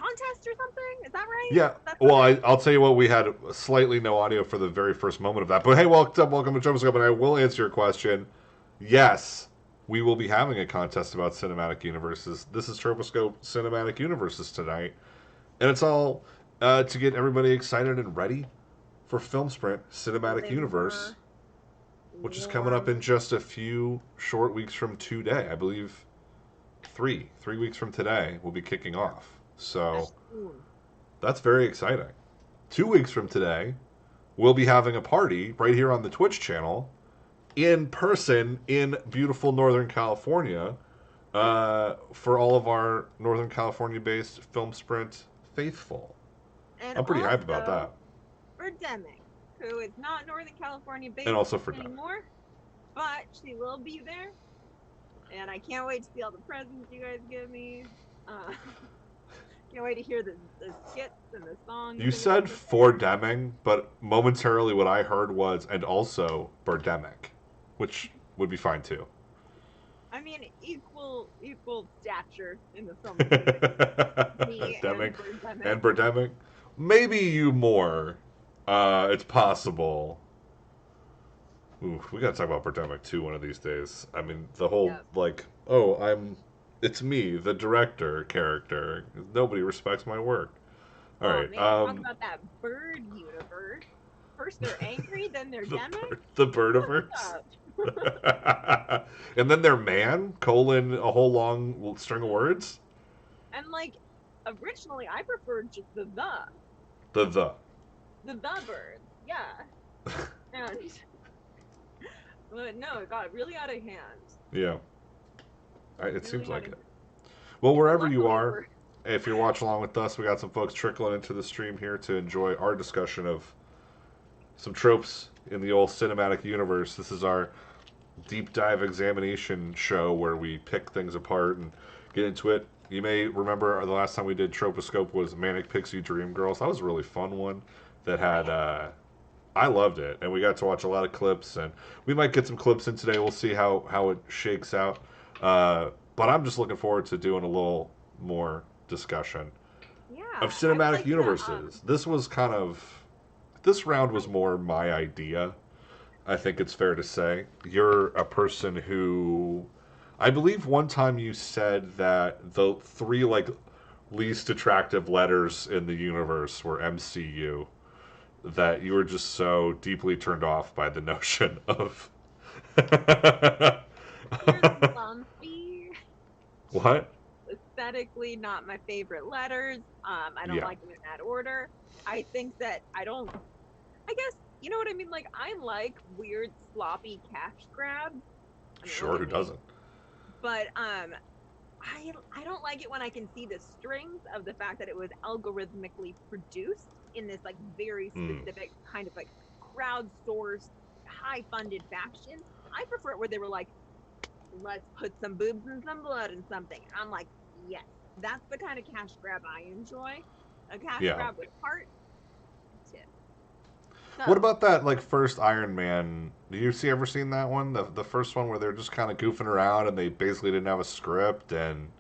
contest or something. Is that right? Yeah. That's what Well, it. I'll tell you what. We had slightly no audio for the very first moment of that. But hey, welcome to Trope Scope, and I will answer your question. Yes, we will be having a contest about cinematic universes. This is Troposcope Cinematic Universes tonight, and it's all to get everybody excited and ready for Film Sprint Cinematic Universe, Liver which is coming up in warm. just a few short weeks from today. I believe three weeks from today will be kicking Yeah, off. So that's soon. that's very exciting. 2 weeks from today, we'll be having a party right here on the Twitch channel in person in beautiful Northern California for all of our Northern California based Film Sprint faithful. And I'm pretty hyped about also that. for Demic, who is not Northern California And based also for Deb. anymore, but she will be there. And I can't wait to see all the presents you guys give me. Can't wait to hear the skits and the songs You that we have said for prepared. Deming, but momentarily what I heard was, and also Birdemic, which would be fine too. I mean, equal stature in the film community. Me Deming and Birdemic. and Birdemic. Maybe you more. It's possible. Ooh, we gotta talk about Birdemic too one of these days. I mean, the whole Yep. like, oh, it's me, the director character. Nobody respects my work. All Oh right. man, talk about that bird universe. First they're angry, then they're Demic. The What's Birdiverse. up? And then their man colon a whole long string of words. And like originally I preferred just The the birds. Yeah. And but no, it got really out of hand. yeah. It seems Really out like of it. hand. Well, But wherever you luckily are, we're if you're watching along with us, we got some folks trickling into the stream here to enjoy our discussion of some tropes in the old cinematic universe. This is our deep dive examination show where we pick things apart and get into it. You may remember the last time we did Troposcope was Manic Pixie Dream Girls. That was a really fun one that oh had yeah. I loved it, and we got to watch a lot of clips, and we might get some clips in today. We'll see how it shakes out. But I'm just looking forward to doing a little more discussion of Yeah. I would cinematic like to universes. This round was more my idea. I think it's fair to say you're a person who, I believe, one time you said that the three like least attractive letters in the universe were MCU, that you were just so deeply turned off by the notion of they're lumpy. what? Aesthetically not my favorite letters. I don't Yeah, like them in that order. I think that I don't I guess you know what I mean? Like I like weird sloppy cash grabs. I mean look sure, at who me. doesn't? But I don't like it when I can see the strings of the fact that it was algorithmically produced in this like very Mm. specific kind of like crowdsourced, high funded fashion. I prefer it where they were like, let's put some boobs and some blood in something. And I'm like, yes, that's the kind of cash grab I enjoy. A cash Yeah. grab with heart, tip. What So about that like first Iron Man? Do you see ever seen that one? The first one where they're just kind of goofing around and they basically didn't have a script and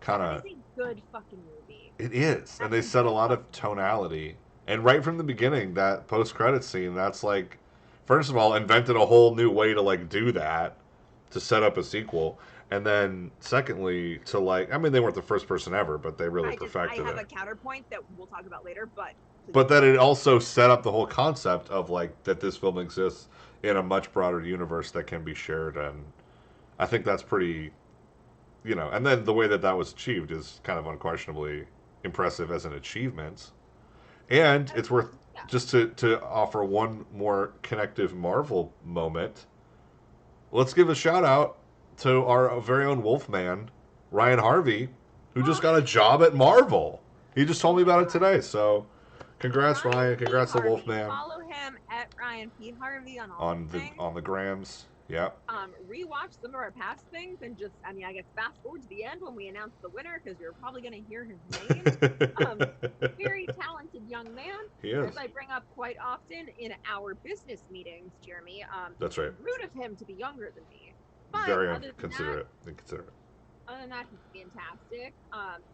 kind that is of a good fucking movie. it is, and That's they a set a good lot of fucking movie. tonality. And right from the beginning, that post credit scene, that's like, first of all, invented a whole new way to like do that to set up a sequel, and then secondly, to like, I mean, they weren't the first person ever, but they really I perfected have it. a counterpoint that we'll talk about later, but please But go then ahead. it also set up the whole concept of like that this film exists in a much broader universe that can be shared, and I think that's pretty, and then the way that that was achieved is kind of unquestionably impressive as an achievement. And Uh, it's worth yeah. just to offer one more connective Marvel moment. Let's give a shout out to our very own Wolfman, Ryan Harvey, who just Oh, got a job at Marvel. He just oh told me my about it god. today. So, congrats, Ryan Ryan. P. Congrats to Harvey. Wolfman Follow him at Ryan P. Harvey on all on the things. the grams. Yep, Rewatch some of our past things and just, I mean, I guess fast forward to the end when we announce the winner because you're probably going to hear his name. Um, Very talented young man, he as is. I bring up quite often in our business meetings, Jeremy. That's right. Rude of him to be younger than me, but Very other than that, inconsiderate. Inconsiderate. Other than that, he's fantastic.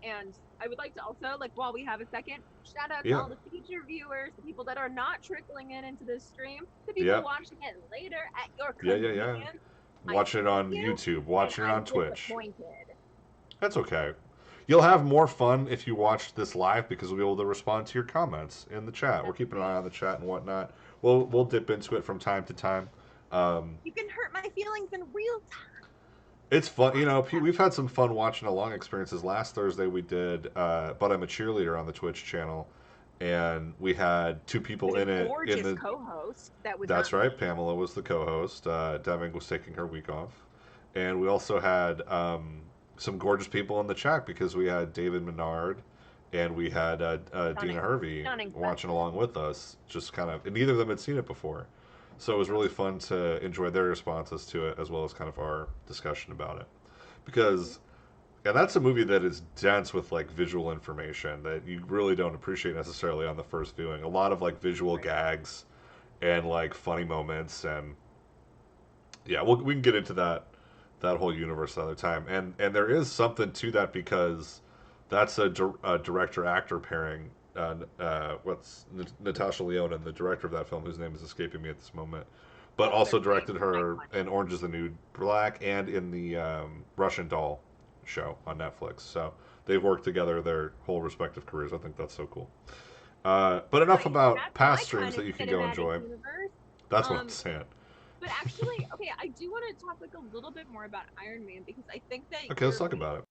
And I would like to also, like, while we have a second, shout out to Yeah. all the feature viewers, the people that are not trickling in into this stream, the Yeah. people watching it later at your Yeah. Yeah. Yeah. convenience. I Watching it see on you, YouTube, and watching it I'm on Twitch. disappointed. That's okay. You'll have more fun if you watch this live because we'll be able to respond to your comments in the chat. We're keeping an eye on the chat and whatnot. We'll dip into it from time to time. Um, You can hurt my feelings in real it's fun, you know. We've had some fun watching along experiences. Last Thursday we did, but I'm a cheerleader on the Twitch channel, and we had two people with in a it. In gorgeous the co-host that was That's not me. right. Pamela was the co-host. Deming was taking her week off, and we also had some gorgeous people in the chat because we had David Menard and we had Dina Hervey Stunning watching along with us. Just kind of, and neither of them had seen it before, so it was really fun to enjoy their responses to it as well as kind of our discussion about it. Because, and that's a movie that is dense with like visual information that you really don't appreciate necessarily on the first viewing. A lot of like visual gags and like funny moments, and yeah, we can get into that whole universe another time. And there is something to that because that's a director actor pairing. What's Natasha Lyonne, the director of that film, whose name is escaping me at this moment, but also directed her in Orange Is the New Black and in the Russian Doll show on Netflix. So they've worked together their whole respective careers. I think that's so cool. But enough about past streams that you can go enjoy. Universe. That's what I'm saying. But actually, okay, I do want to talk like a little bit more about Iron Man because I think that Okay, let's talk about it.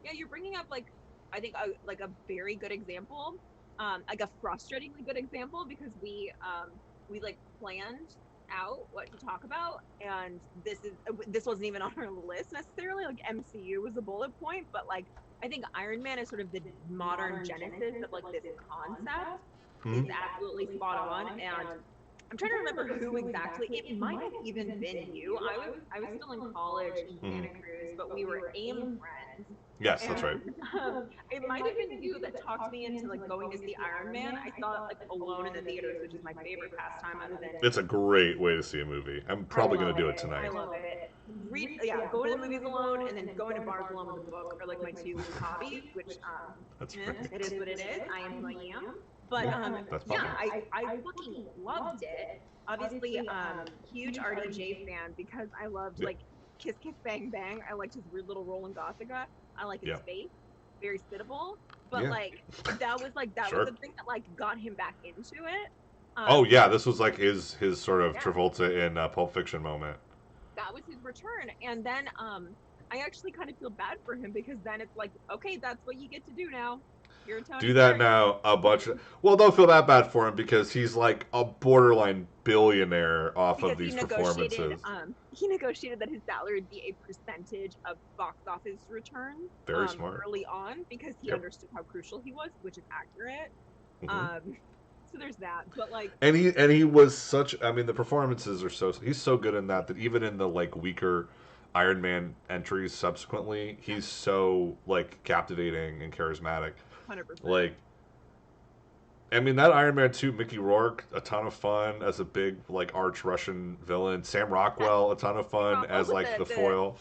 Yeah, you're bringing up like I think like a very good example, like a frustratingly good example because we like planned out what to talk about, and this wasn't even on our list necessarily. Like MCU was a bullet point, but like I think Iron Man is sort of the modern genesis of like this concept. Is absolutely spot on, and I'm trying to remember who exactly. It might have even been you. I was still in college in Santa Cruz, but we were AIM friends. Yes, that's right. It might have been you that talked me into like going to see Iron Man. I saw it like alone in the theaters, which is my favorite pastime other than. It's a great way to see a movie. I'm probably going to do it I tonight. love it. Going to the movies alone and then going to bars alone with a book are like my two hobbies, which it is what it is. I am who I am. But I fucking loved it. Obviously, huge RDJ fan because I loved like Kiss Kiss Bang Bang. I liked his weird little rolling Gothica. I like his face, very sittable. But like that was the thing that like got him back into it. Oh yeah, this was like his sort of Travolta in Pulp Fiction moment. That was his return, and then I actually kind of feel bad for him because then it's like, okay, that's what you get to do now. Do that now a bunch of. Well, don't feel that bad for him because he's like a borderline billionaire off of these performances. He negotiated that his salary would be a percentage of box office returns. Very smart. Early on because he understood how crucial he was, which is accurate. So there's that, but like. And he was such. I mean, the performances are he's so good in that even in the like weaker Iron Man entries subsequently, he's so like captivating and charismatic. 100%. Like, I mean, that Iron Man 2, Mickey Rourke, a ton of fun as a big, like, arch Russian villain. Sam Rockwell, a ton of fun as, like, the foil.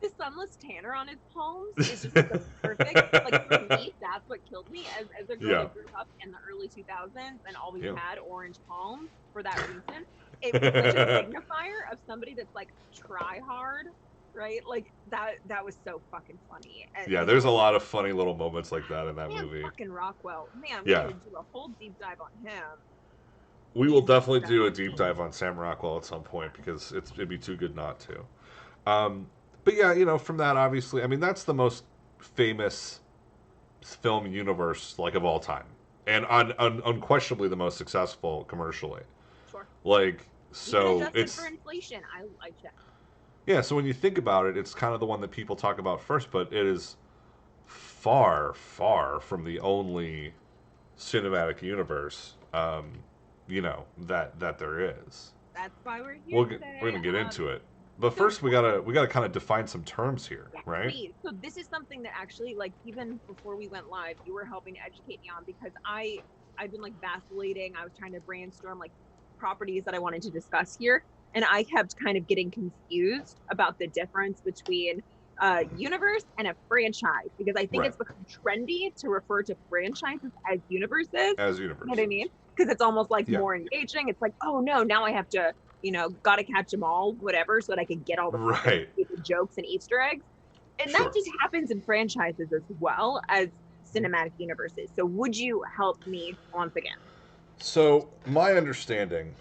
The sunless tanner on his palms is just like, the perfect. Like, for me, that's what killed me as a girl that grew up in the early 2000s and always had orange palms for that reason. It was such a signifier of somebody that's, like, try hard. Right, like that was so fucking funny. And, there's a lot of funny little moments like that in that movie. Fucking Rockwell, man, we need to do a whole deep dive on him. We will definitely do a deep dive on Sam Rockwell at some point because it'd be too good not to. But yeah, you know, from that obviously, I mean that's the most famous film universe like of all time, and unquestionably the most successful commercially. Sure. Like so, it's for inflation. I check. Yeah, so when you think about it, it's kind of the one that people talk about first, but it is far, far from the only cinematic universe, you know, that there is. That's why we're here today. We're gonna get into it, but first we gotta kind of define some terms here, right? So this is something that actually, like, even before we went live, you were helping to educate me on because I've been like vacillating. I was trying to brainstorm like properties that I wanted to discuss here. And I kept kind of getting confused about the difference between universe and a franchise because I think Right. it's become trendy to refer to franchises as universes. As You know what I mean? universes. Because it's almost like Yeah. more engaging. It's like, oh no, now I have to, gotta catch them all, whatever, so that I can get all the fucking Right. stupid jokes and Easter eggs. And that Sure. just happens in franchises as well as cinematic universes. So would you help me once again? So my understanding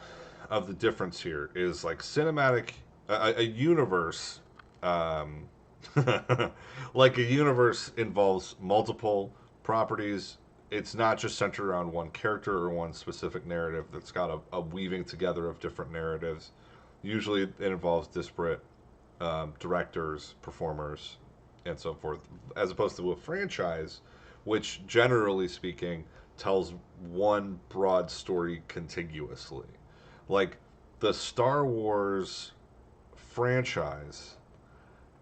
of the difference here is like cinematic, a universe, um, like a universe involves multiple properties. It's not just centered around one character or one specific narrative. That's got a weaving together of different narratives. Usually, it involves disparate directors, performers, and so forth, as opposed to a franchise, which generally speaking tells one broad story contiguously. Like the Star Wars franchise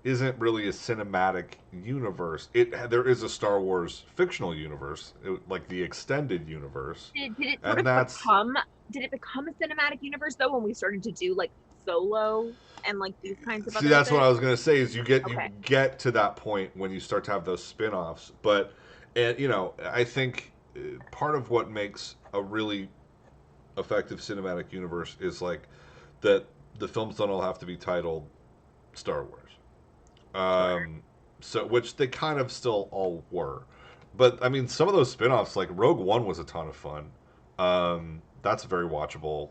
isn't really a cinematic universe. There is a Star Wars fictional universe, like the extended universe, Did it sort and of that's become did it become a cinematic universe though when we started to do like Solo and like these kinds of see other that's what things? I was gonna say is you Okay. get to that point when you start to have those spin-offs, but and I think part of what makes a really effective cinematic universe is like that the films don't all have to be titled Star Wars. Sure. So which they kind of still all were. But I mean some of those spin-offs like Rogue One was a ton of fun. That's a very watchable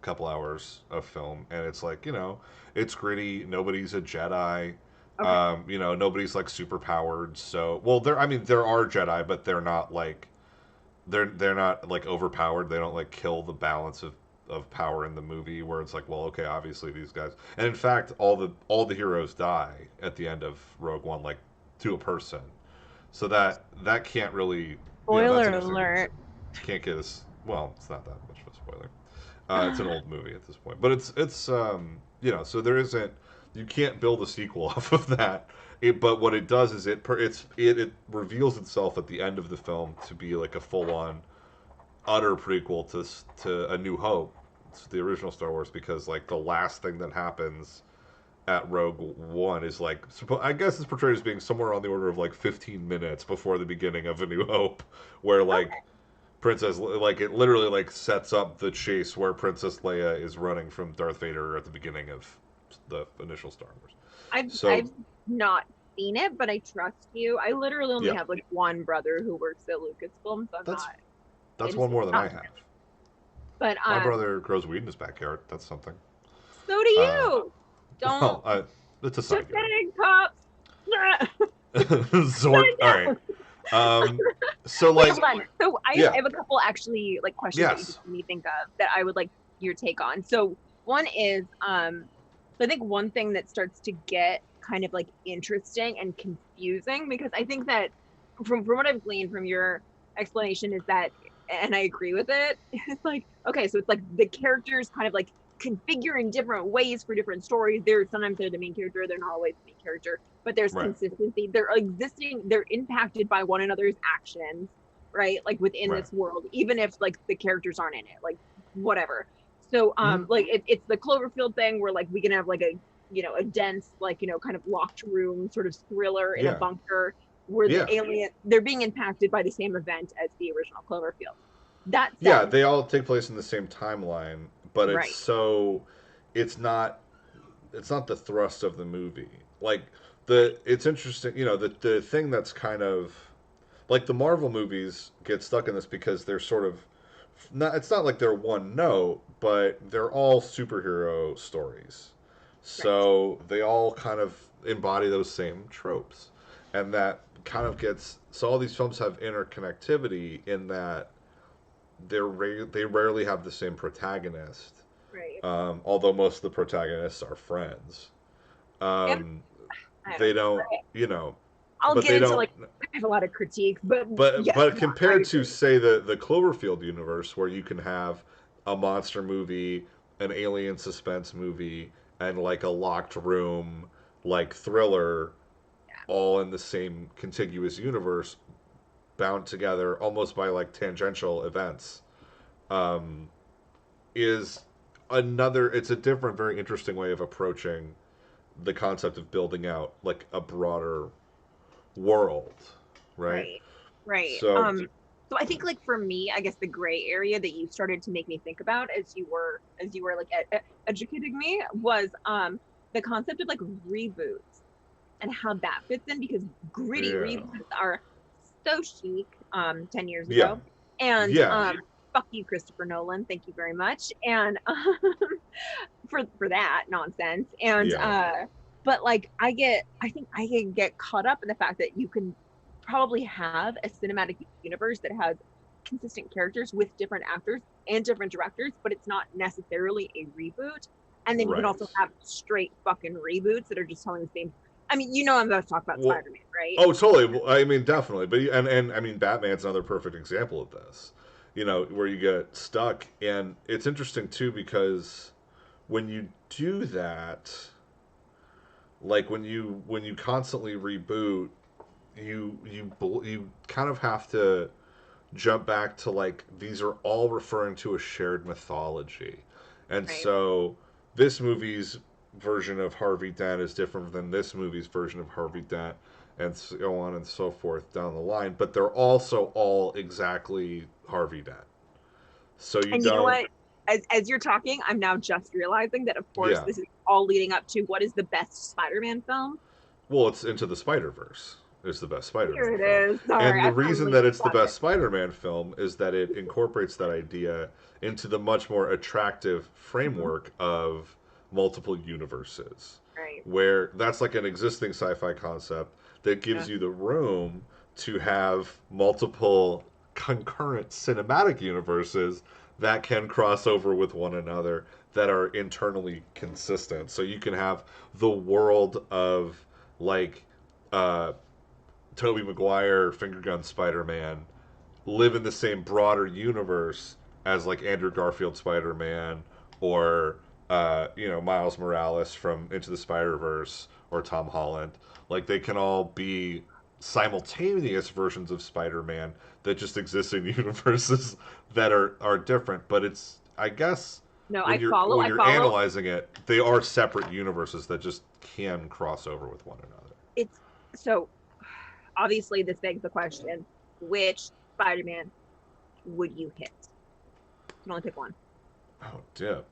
couple hours of film and it's like, it's gritty, nobody's a Jedi. Okay. Nobody's like super powered. So, well, there are Jedi, but they're not like overpowered. They don't like kill the balance of power in the movie where it's like, well, okay, obviously these guys. And in fact, all the heroes die at the end of Rogue One, like to a person. So that can't really, that's Spoiler interesting. alert. Can't get us. Well, it's not that much of a spoiler. It's an old movie at this point, but so there isn't. You can't build a sequel off of that. But what it does is it reveals itself at the end of the film to be like a full on utter prequel to A New Hope, to the original Star Wars, because like the last thing that happens at Rogue One is like I guess it's portrayed as being somewhere on the order of like 15 minutes before the beginning of A New Hope, where like Okay. Princess like it literally like sets up the chase where Princess Leia is running from Darth Vader at the beginning of the initial Star Wars. I've So not seen it, but I trust you. I literally only yeah, have like one brother who works at Lucasfilm, so I'm that's not that's into one more than I not have. but My brother grows weed in his backyard. That's something. so do Uh, you. well, Don't it's a just side yard. kidding, cops. Zort. All right. So Wait, like, hold on. So I yeah, have a couple actually like questions that you yes, just made me think of that I would like your take on. So one is so I think one thing that starts to get kind of like interesting and confusing because I think that from what I've gleaned from your explanation is that and I agree with it. It's like okay, so it's like the characters kind of like configure in different ways for different stories. Sometimes they're the main character, they're not always the main character, but there's right, consistency. They're impacted by one another's actions, right? Like within right. this world, even if like the characters aren't in it, like whatever. So Mm-hmm. like it's the Cloverfield thing where like we can have like a dense like kind of locked room sort of thriller in a Yeah, bunker where the yeah, alien they're being impacted by the same event as the original Cloverfield. That yeah. said, They all take place in the same timeline, but right, it's not the thrust of the movie. Like it's interesting. The thing that's kind of like the Marvel movies get stuck in this because they're sort of not. It's not like they're one note, but they're all superhero stories. right, So they all kind of embody those same tropes, and that kind of gets. So all these films have interconnectivity in that they rarely have the same protagonist. right. Although most of the protagonists are friends, And um, I don't they know. don't, Okay. you know, I'll but get they into don't. like I have a lot of critiques, but But yes, but no, I compared to agree. say the Cloverfield universe, where you can have a monster movie, an alien suspense movie, and like a locked room like thriller, all in the same contiguous universe, bound together almost by like tangential events, um, is it's a different, very interesting way of approaching the concept of building out like a broader world, right? Right. Right. So So I think like for me, I guess the gray area that you started to make me think about as you were like educating me was the concept of like reboots and how that fits in because gritty yeah, reboots are so chic 10 years yeah, ago. And yeah, fuck you, Christopher Nolan. Thank you very much. And for that nonsense. And yeah, but like I think I can get caught up in the fact that you can probably have a cinematic universe that has consistent characters with different actors and different directors, but it's not necessarily a reboot. And then you can right. also have straight fucking reboots that are just telling the same. I mean, you know, I'm about to talk about Well, Spider-Man, right? oh, totally. Well, I mean, definitely. But and I mean, Batman's another perfect example of this. You know, where you get stuck, and it's interesting too because when you do that, like when you constantly reboot, you kind of have to jump back to like these are all referring to a shared mythology, and Right. so this movie's version of Harvey Dent is different than this movie's version of Harvey Dent, and so on and so forth down the line. But they're also all exactly Harvey Dent. So you And you know don't, what? As you're talking, I'm now just realizing that, of course, yeah. this is all leading up to what is the best Spider-Man film. Well, it's Into the Spider Verse is the best Here Spider-Man it film, is. Sorry, and the I reason finally that it's the got it. best Spider-Man film is that it incorporates that idea into the much more attractive Mhm. framework of multiple universes, Right. where that's like an existing sci-fi concept that Yeah. gives you the room to have multiple concurrent cinematic universes that can cross over with one another that are internally consistent. So you can have the world of like uh, Tobey Maguire, finger gun Spider Man, live in the same broader universe as like Andrew Garfield Spider Man or you know Miles Morales from Into the Spider Verse or Tom Holland. Like they can all be simultaneous versions of Spider Man that just exist in universes that are different. But it's I guess No, I follow. when I you're follow. analyzing it, they are separate universes that just can cross over with one another. It's so obviously this begs the question: which Spider-Man would you hit? You can only pick one. Oh, dip.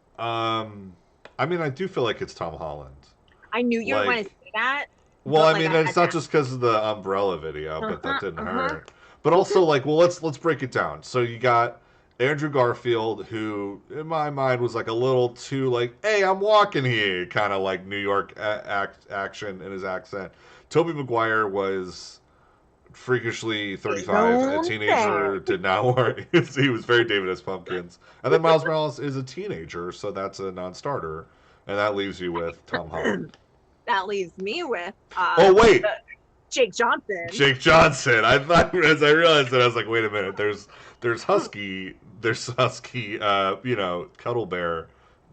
I mean, I do feel like it's Tom Holland. I knew you were going to Like, say that, well, but I like mean, I it's had to not ask. just because of the umbrella video, Uh but that huh. didn't Uh huh. hurt. But also, like, well, let's break it down. So you got Andrew Garfield, who in my mind was like a little too like, "Hey, I'm walking here," kind of like New York action in his accent. Tobey Maguire was freakishly His 35, a own teenager, thing. did not work. He was very David S. Pumpkins. And then Miles Morales is a teenager, so that's a non starter. And that leaves you with Tom Holland. That leaves me with Oh, wait! Jake Johnson. Jake Johnson. I thought as I realized it, I was like, wait a minute. There's Husky, you know, Cuddle Bear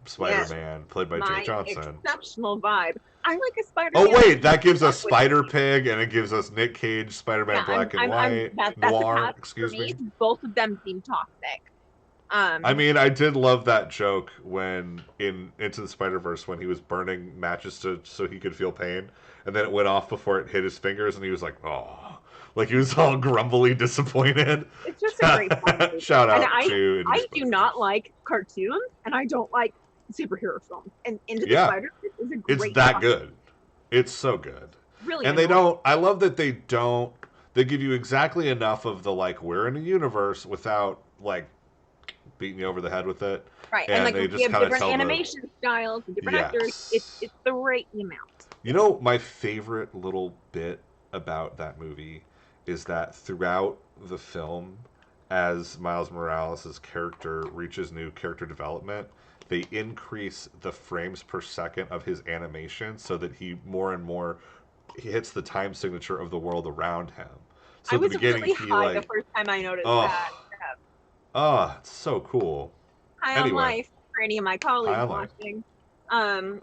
Spider Yes, Man, played by Jake my Johnson. exceptional vibe. I like a Oh Spider-Man that wait, can that gives fuck us with Spider me. Pig, and it gives us Nick Cage, Spider Man Yeah, Black and White, that's a Noir. pass for Excuse me. me. Both of them seem toxic. I Um, mean, I did love that joke when in Into the Spider Verse when he was burning matches to so he could feel pain, and then it went off before it hit his fingers, and he was like, "Oh," like he was all grumbly disappointed. it's just a great fun movie, Shout and out to Into the I do Spider not Verse. like cartoons, and I don't like superhero films. And Into the Yeah, Spider-Verse is a it's great that fucking good. It's so good, really and they annoying. don't. I love that they don't. They give you exactly enough of the like we're in a universe without like beating you over the head with it, Right, and and like they we just have kind of different tell the animation styles and different actors. yes. It's the right amount. You know, my favorite little bit about that movie is that throughout the film, as Miles Morales' character reaches new character development, they increase the frames per second of his animation so that he more and more he hits the time signature of the world around him. So I at the was beginning, really he high the like, first time I noticed that. oh, oh, it's so cool. High on Anyway, life for any of my high colleagues on life. watching. Um,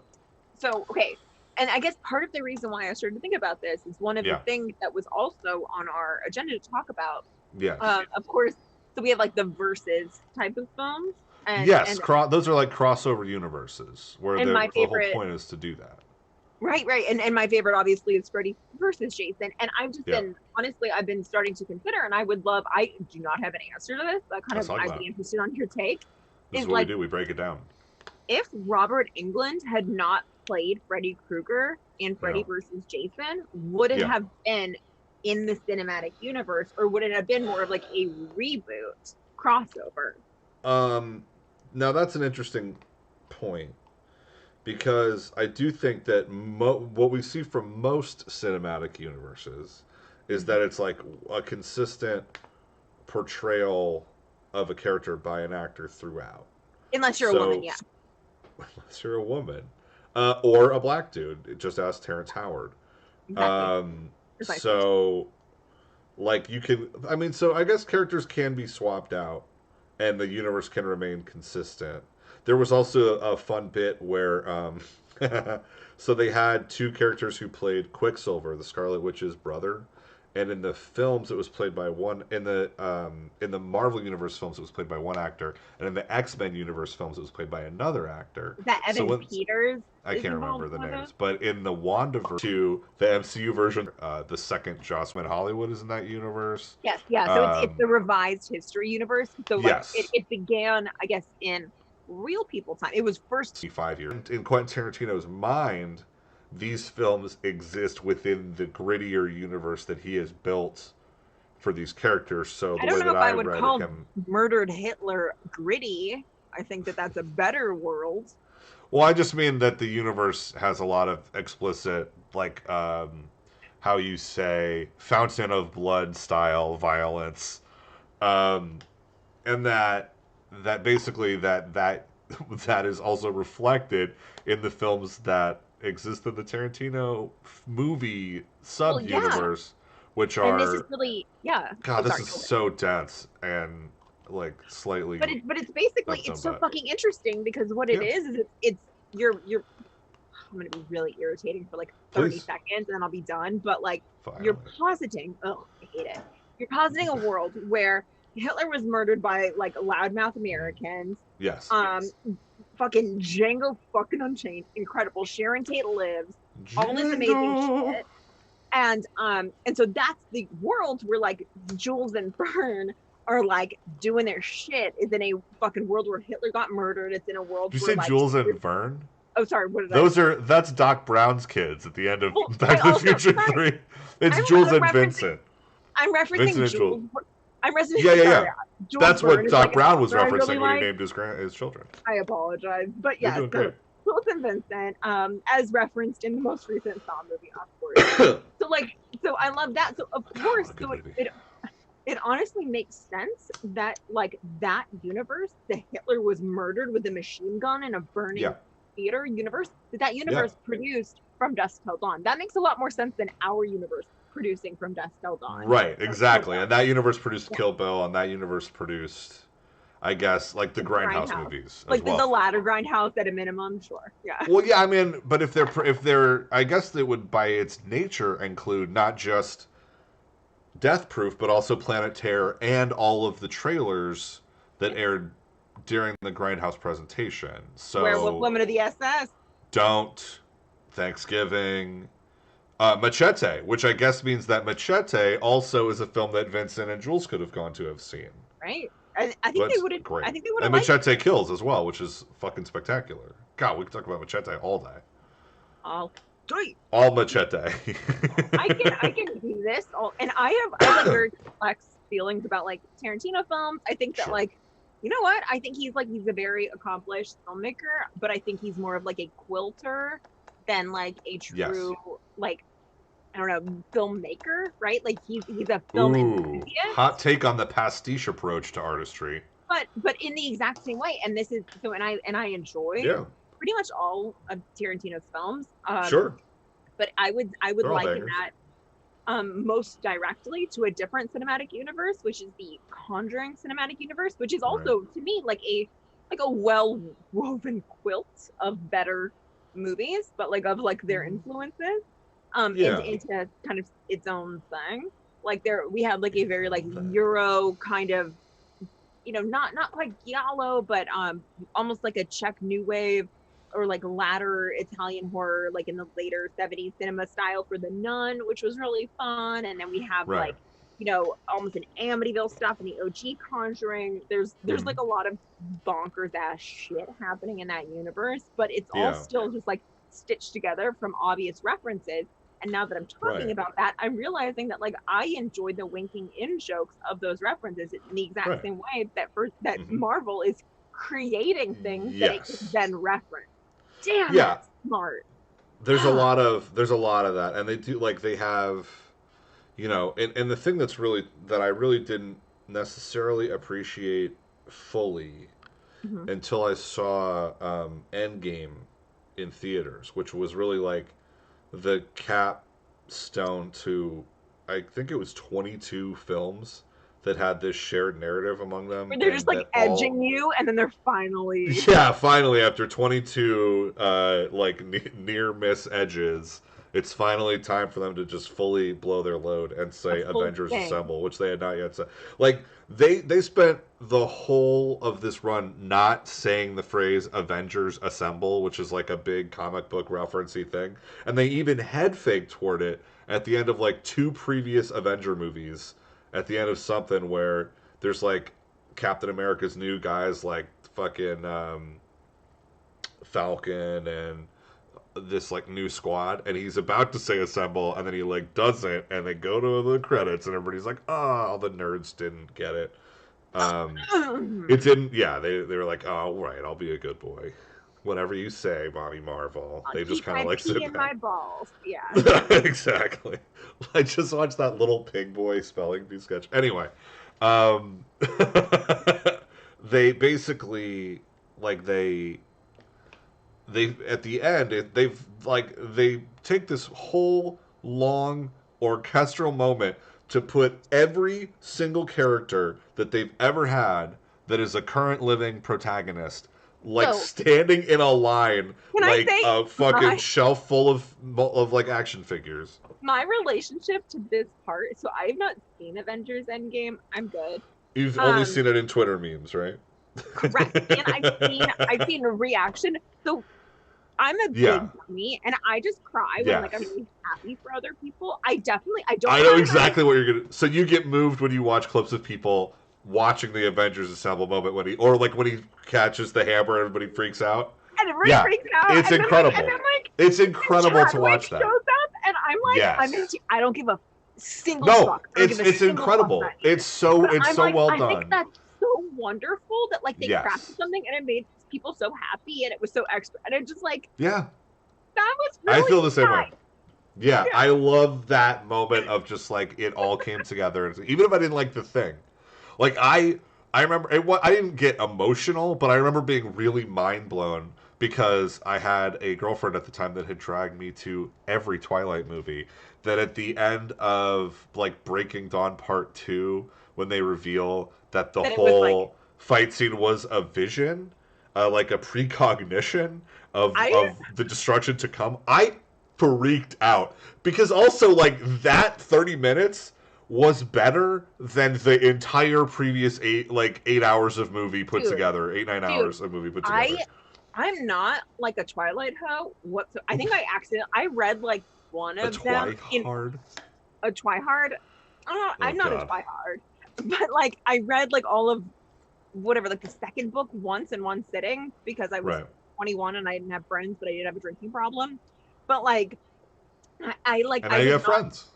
so okay, and I guess part of the reason why I started to think about this is one of the Yeah. things that was also on our agenda to talk about. Yes. Of course, so we have like the versus type of films, Yes. and Those are like crossover universes where and my the whole favorite point is to do that. Right, right. And my favorite obviously is Freddy versus Jason. And I've just Yeah, been honestly, I've been starting to consider, and I do not have an answer to this, but kind let's of talk I'd about be it. interested on your take. This is Is what we like do. We break it down. if Robert Englund had not played Freddy Krueger in Yeah, Freddy versus Jason, would it yeah. have been in the cinematic universe, or would it have been more of like a reboot crossover? Um, Now that's an interesting point because I do think that what we see from most cinematic universes is Mhm. that it's like a consistent portrayal of a character by an actor throughout. Unless you're a woman, So, yeah, unless you're a woman or a black dude, just ask Terrence Howard. exactly, Um, precisely. so, like, you can, I mean, so I guess characters can be swapped out and the universe can remain consistent. There was also a fun bit where, so they had two characters who played Quicksilver, the Scarlet Witch's brother, and in the films it was played by one. In the Marvel Universe films it was played by one actor, and in the X Men Universe films it was played by another actor. Is that So Evan when Peters I is can't involved remember the in one of those? names, but in the WandaVerse, to the MCU version, the second Jocelyn Hollywood is in that universe. Yes, yeah. So it's Um, the revised history universe. So like yes, it began, I guess, in real people time. It was first 5 years. In Quentin Tarantino's mind, these films exist within the grittier universe that he has built for these characters. So I the don't way know that if I I would read call him, murdered Hitler gritty. I think that that's a better world. well, I just mean that the universe has a lot of explicit, like, how you say, fountain of blood style violence, um, and that basically that is also reflected in the films that exist in the Tarantino movie Well, sub yeah. universe, which And this is are, really, yeah. God, Oh, this sorry. is Go ahead. so dense and like But slightly it's basically upzone, it's so but fucking interesting because what it yeah, is it's you're I'm gonna be really irritating for like 30 please, seconds and then I'll be done. But like you're finally, positing, oh, I hate it. You're positing a world where Hitler was murdered by like loudmouth Americans. yes, Um, fucking Django fucking Unchained, incredible. Sharon Tate lives, all this amazing Django. shit. And so that's the world where like Jules and Fern are like doing their shit is in a fucking world where Hitler got murdered. It's in a world Did you where say like Jules and Vern? oh sorry, what did I That's Doc Brown's kids at the end of well I Back to the also Future sorry, 3. It's I'm, Jules I'm and referencing Vincent. I'm Vincent referencing and Jules. Jules. I'm referencing Yeah, yeah, sorry, yeah. Jules That's Verne what is like Doc an Brown was author I really referencing when he like. named his children. I apologize, but You're yeah, doing so great. Jules and Vincent, as referenced in the most recent Saw movie, of course. So like, so I love that. So of God, course, what a good so movie. it honestly makes sense that like that universe, the Hitler was murdered with a machine gun in a Yeah, burning theater universe, that yeah. universe produced From Dusk Till Dawn. That makes a lot more sense than our universe producing From Dusk Till Dawn Right, or Kill exactly. Bill. And that universe produced Yeah, Kill Bill, and that universe produced, I guess, like the the Grindhouse Grindhouse, movies as like the well. latter Grindhouse at a minimum, sure. Yeah. Well, yeah, I mean, but if they're, I guess they would by its nature include not just Death Proof, but also Planet Terror and all of the trailers that aired during the Grindhouse presentation. Werewolf So Woman of the SS, don't Thanksgiving. Machete, which I guess means that Machete also is a film that Vincent and Jules could have gone to have seen. right? I think But they it's would have. I great. think they would have And liked Machete kills as well, which is fucking spectacular. God, we could talk about Machete all day. all three. All Machete. I can do this all, and I have like very complex feelings about like Tarantino films. I think that Sure. like, you know what? I think he's a very accomplished filmmaker, but I think he's more of like a quilter than like a Yes. true like I don't know filmmaker, right? Like he's a film Ooh. enthusiast, Hot take on the pastiche approach to artistry. but in the exact same way. And this is so, and I enjoy Yeah. pretty much all of Tarantino's films. Sure. But I would They're all liken bangers. that most directly to a different cinematic universe, which is the Conjuring cinematic universe, which is Right. also to me like a well woven quilt of better movies, but like of like their influences Yeah. into kind of its own thing. Like there we had like a very like Thing. Euro kind of not quite giallo, but almost like a Czech new wave or like latter Italian horror, like in the later 70s cinema style for The Nun, which was really fun. And then we have Right. like, almost an Amityville stuff in the OG Conjuring. There's Hmm. like a lot of bonkers ass shit happening in that universe, but it's all Yeah. still just like stitched together from obvious references. And now that I'm talking Right. about that, I'm realizing that like I enjoyed the winking in jokes of those references in the exact Right. same way that Hmm. Marvel is creating things that it can Yes. then reference. Damn, Yeah. that's smart. There's a lot of that, and they do like they have, and the thing that I really didn't necessarily appreciate fully Mhm. until I saw Endgame in theaters, which was really like the capstone to, I think it was 22 films that had this shared narrative among them, Where they're just and like that all, edging you, and then they're finally yeah, finally after 22 like near miss edges, it's finally time for them to just fully blow their load and a say full Avengers thing. Assemble, which they had not yet said. Like they spent the whole of this run not saying the phrase Avengers Assemble, which is like a big comic book referencey thing, and they even head faked toward it at the end of like two previous Avenger movies. At the end of something where there's like Captain America's new guys like fucking Falcon and this like new squad, and he's about to say assemble, and then he like doesn't, and they go to the credits, and everybody's like, "Oh, all the nerds didn't get it." It didn't. Yeah, they were like, "Oh, right, I'll be a good boy." Whatever you say, Mommy Marvel. I'll They just keep kind of my like pee sit in back. my balls. Yeah. Exactly. I just watched that little pig boy spelling bee sketch. Anyway, um, they basically like they at the end they take this whole long orchestral moment to put every single character that they've ever had that is a current living protagonist like So standing in a line can I like say a fucking my shelf full of like action figures. my relationship to this part? So I've not seen Avengers Endgame. I'm good. You've only Um, seen it in Twitter memes, right? correct. And I've seen a reaction. So I'm a Yeah. big dummy, and I just cry when like I'm Yes. really happy for other people. I don't I know cry when I'm like, exactly what you're gonna. So you get moved when you watch clips of people watching the Avengers Assemble moment or like when he catches the hammer, and everybody freaks out. and everybody Yeah, freaks out, it's and incredible. then like It's incredible to Chadwick watch that. shows up, and I'm Yes. into. I don't give a single No, fuck. I don't give a it's single fuck incredible. about either. But It's I'm so like, well I think done. that's so wonderful that like they crafted Yes. something and it made people so happy and it was so extra and it just like Yeah, that was I really feel the same way. nice. Yeah, Yeah. I love that moment of just like it all came together. Even if I didn't like the thing, like I remember I didn't get emotional, but I remember being really mind blown because I had a girlfriend at the time that had dragged me to every Twilight movie. That at the end of like Breaking Dawn Part 2, when they reveal that the That it was like whole fight scene was a vision, like a precognition I of the destruction to come, I freaked out because also like that 30 minutes was better than the entire previous 8 hours of movie put dude, together, dude, eight, 9 hours of movie put I together. I'm not like a Twilight hoe. I think I read like one A of them in twihard. a Twihard. Oh I'm not a god. Twihard, but like I read like all of whatever, like the second book once in one sitting because I was Right. 21 and I didn't have friends, but I did have a drinking problem. But like And now I you did have not. friends.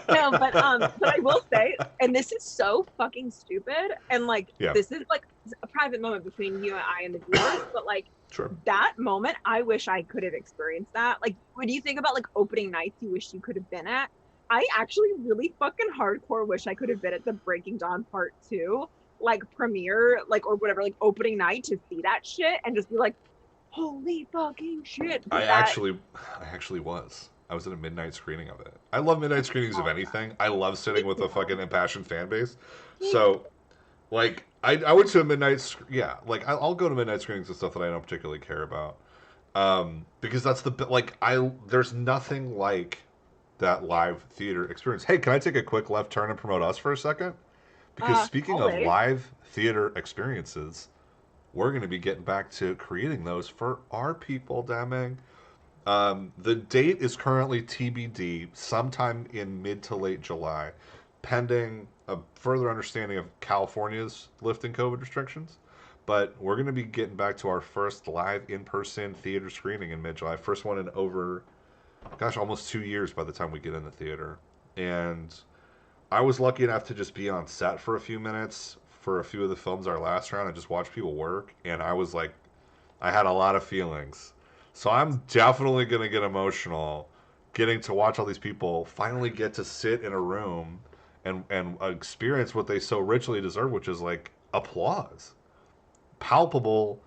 No, but I will say, and this is so fucking stupid, and like Yeah, this is like a private moment between you and I and the viewers, but like sure. that moment, I wish I could have experienced that. Like when you think about like opening nights you wish you could have been at, I actually really fucking hardcore wish I could have been at the Breaking Dawn Part 2 like premiere, like or whatever, like opening night to see that shit and just be like, holy fucking shit. I That actually I actually was. I was at a midnight screening of it. I love midnight screenings of anything. I love sitting with a fucking impassioned fan base. So, like, I went to a yeah, like, I'll go to midnight screenings of stuff that I don't particularly care about. Because that's there's nothing like that live theater experience. Hey, can I take a quick left turn and promote us for a second? Because speaking of always. live theater experiences, we're going to be getting back to creating those for our people, Deming. The date is currently TBD, sometime in mid to late July, pending a further understanding of California's lifting COVID restrictions. But we're going to be getting back to our first live in-person theater screening in mid-July. First one in over, gosh, almost 2 years by the time we get in the theater. And I was lucky enough to just be on set for a few minutes for a few of the films our last round and just watch people work. And I was like, I had a lot of feelings. So I'm definitely going to get emotional getting to watch all these people finally get to sit in a room and experience what they so richly deserve, which is like applause, palpable,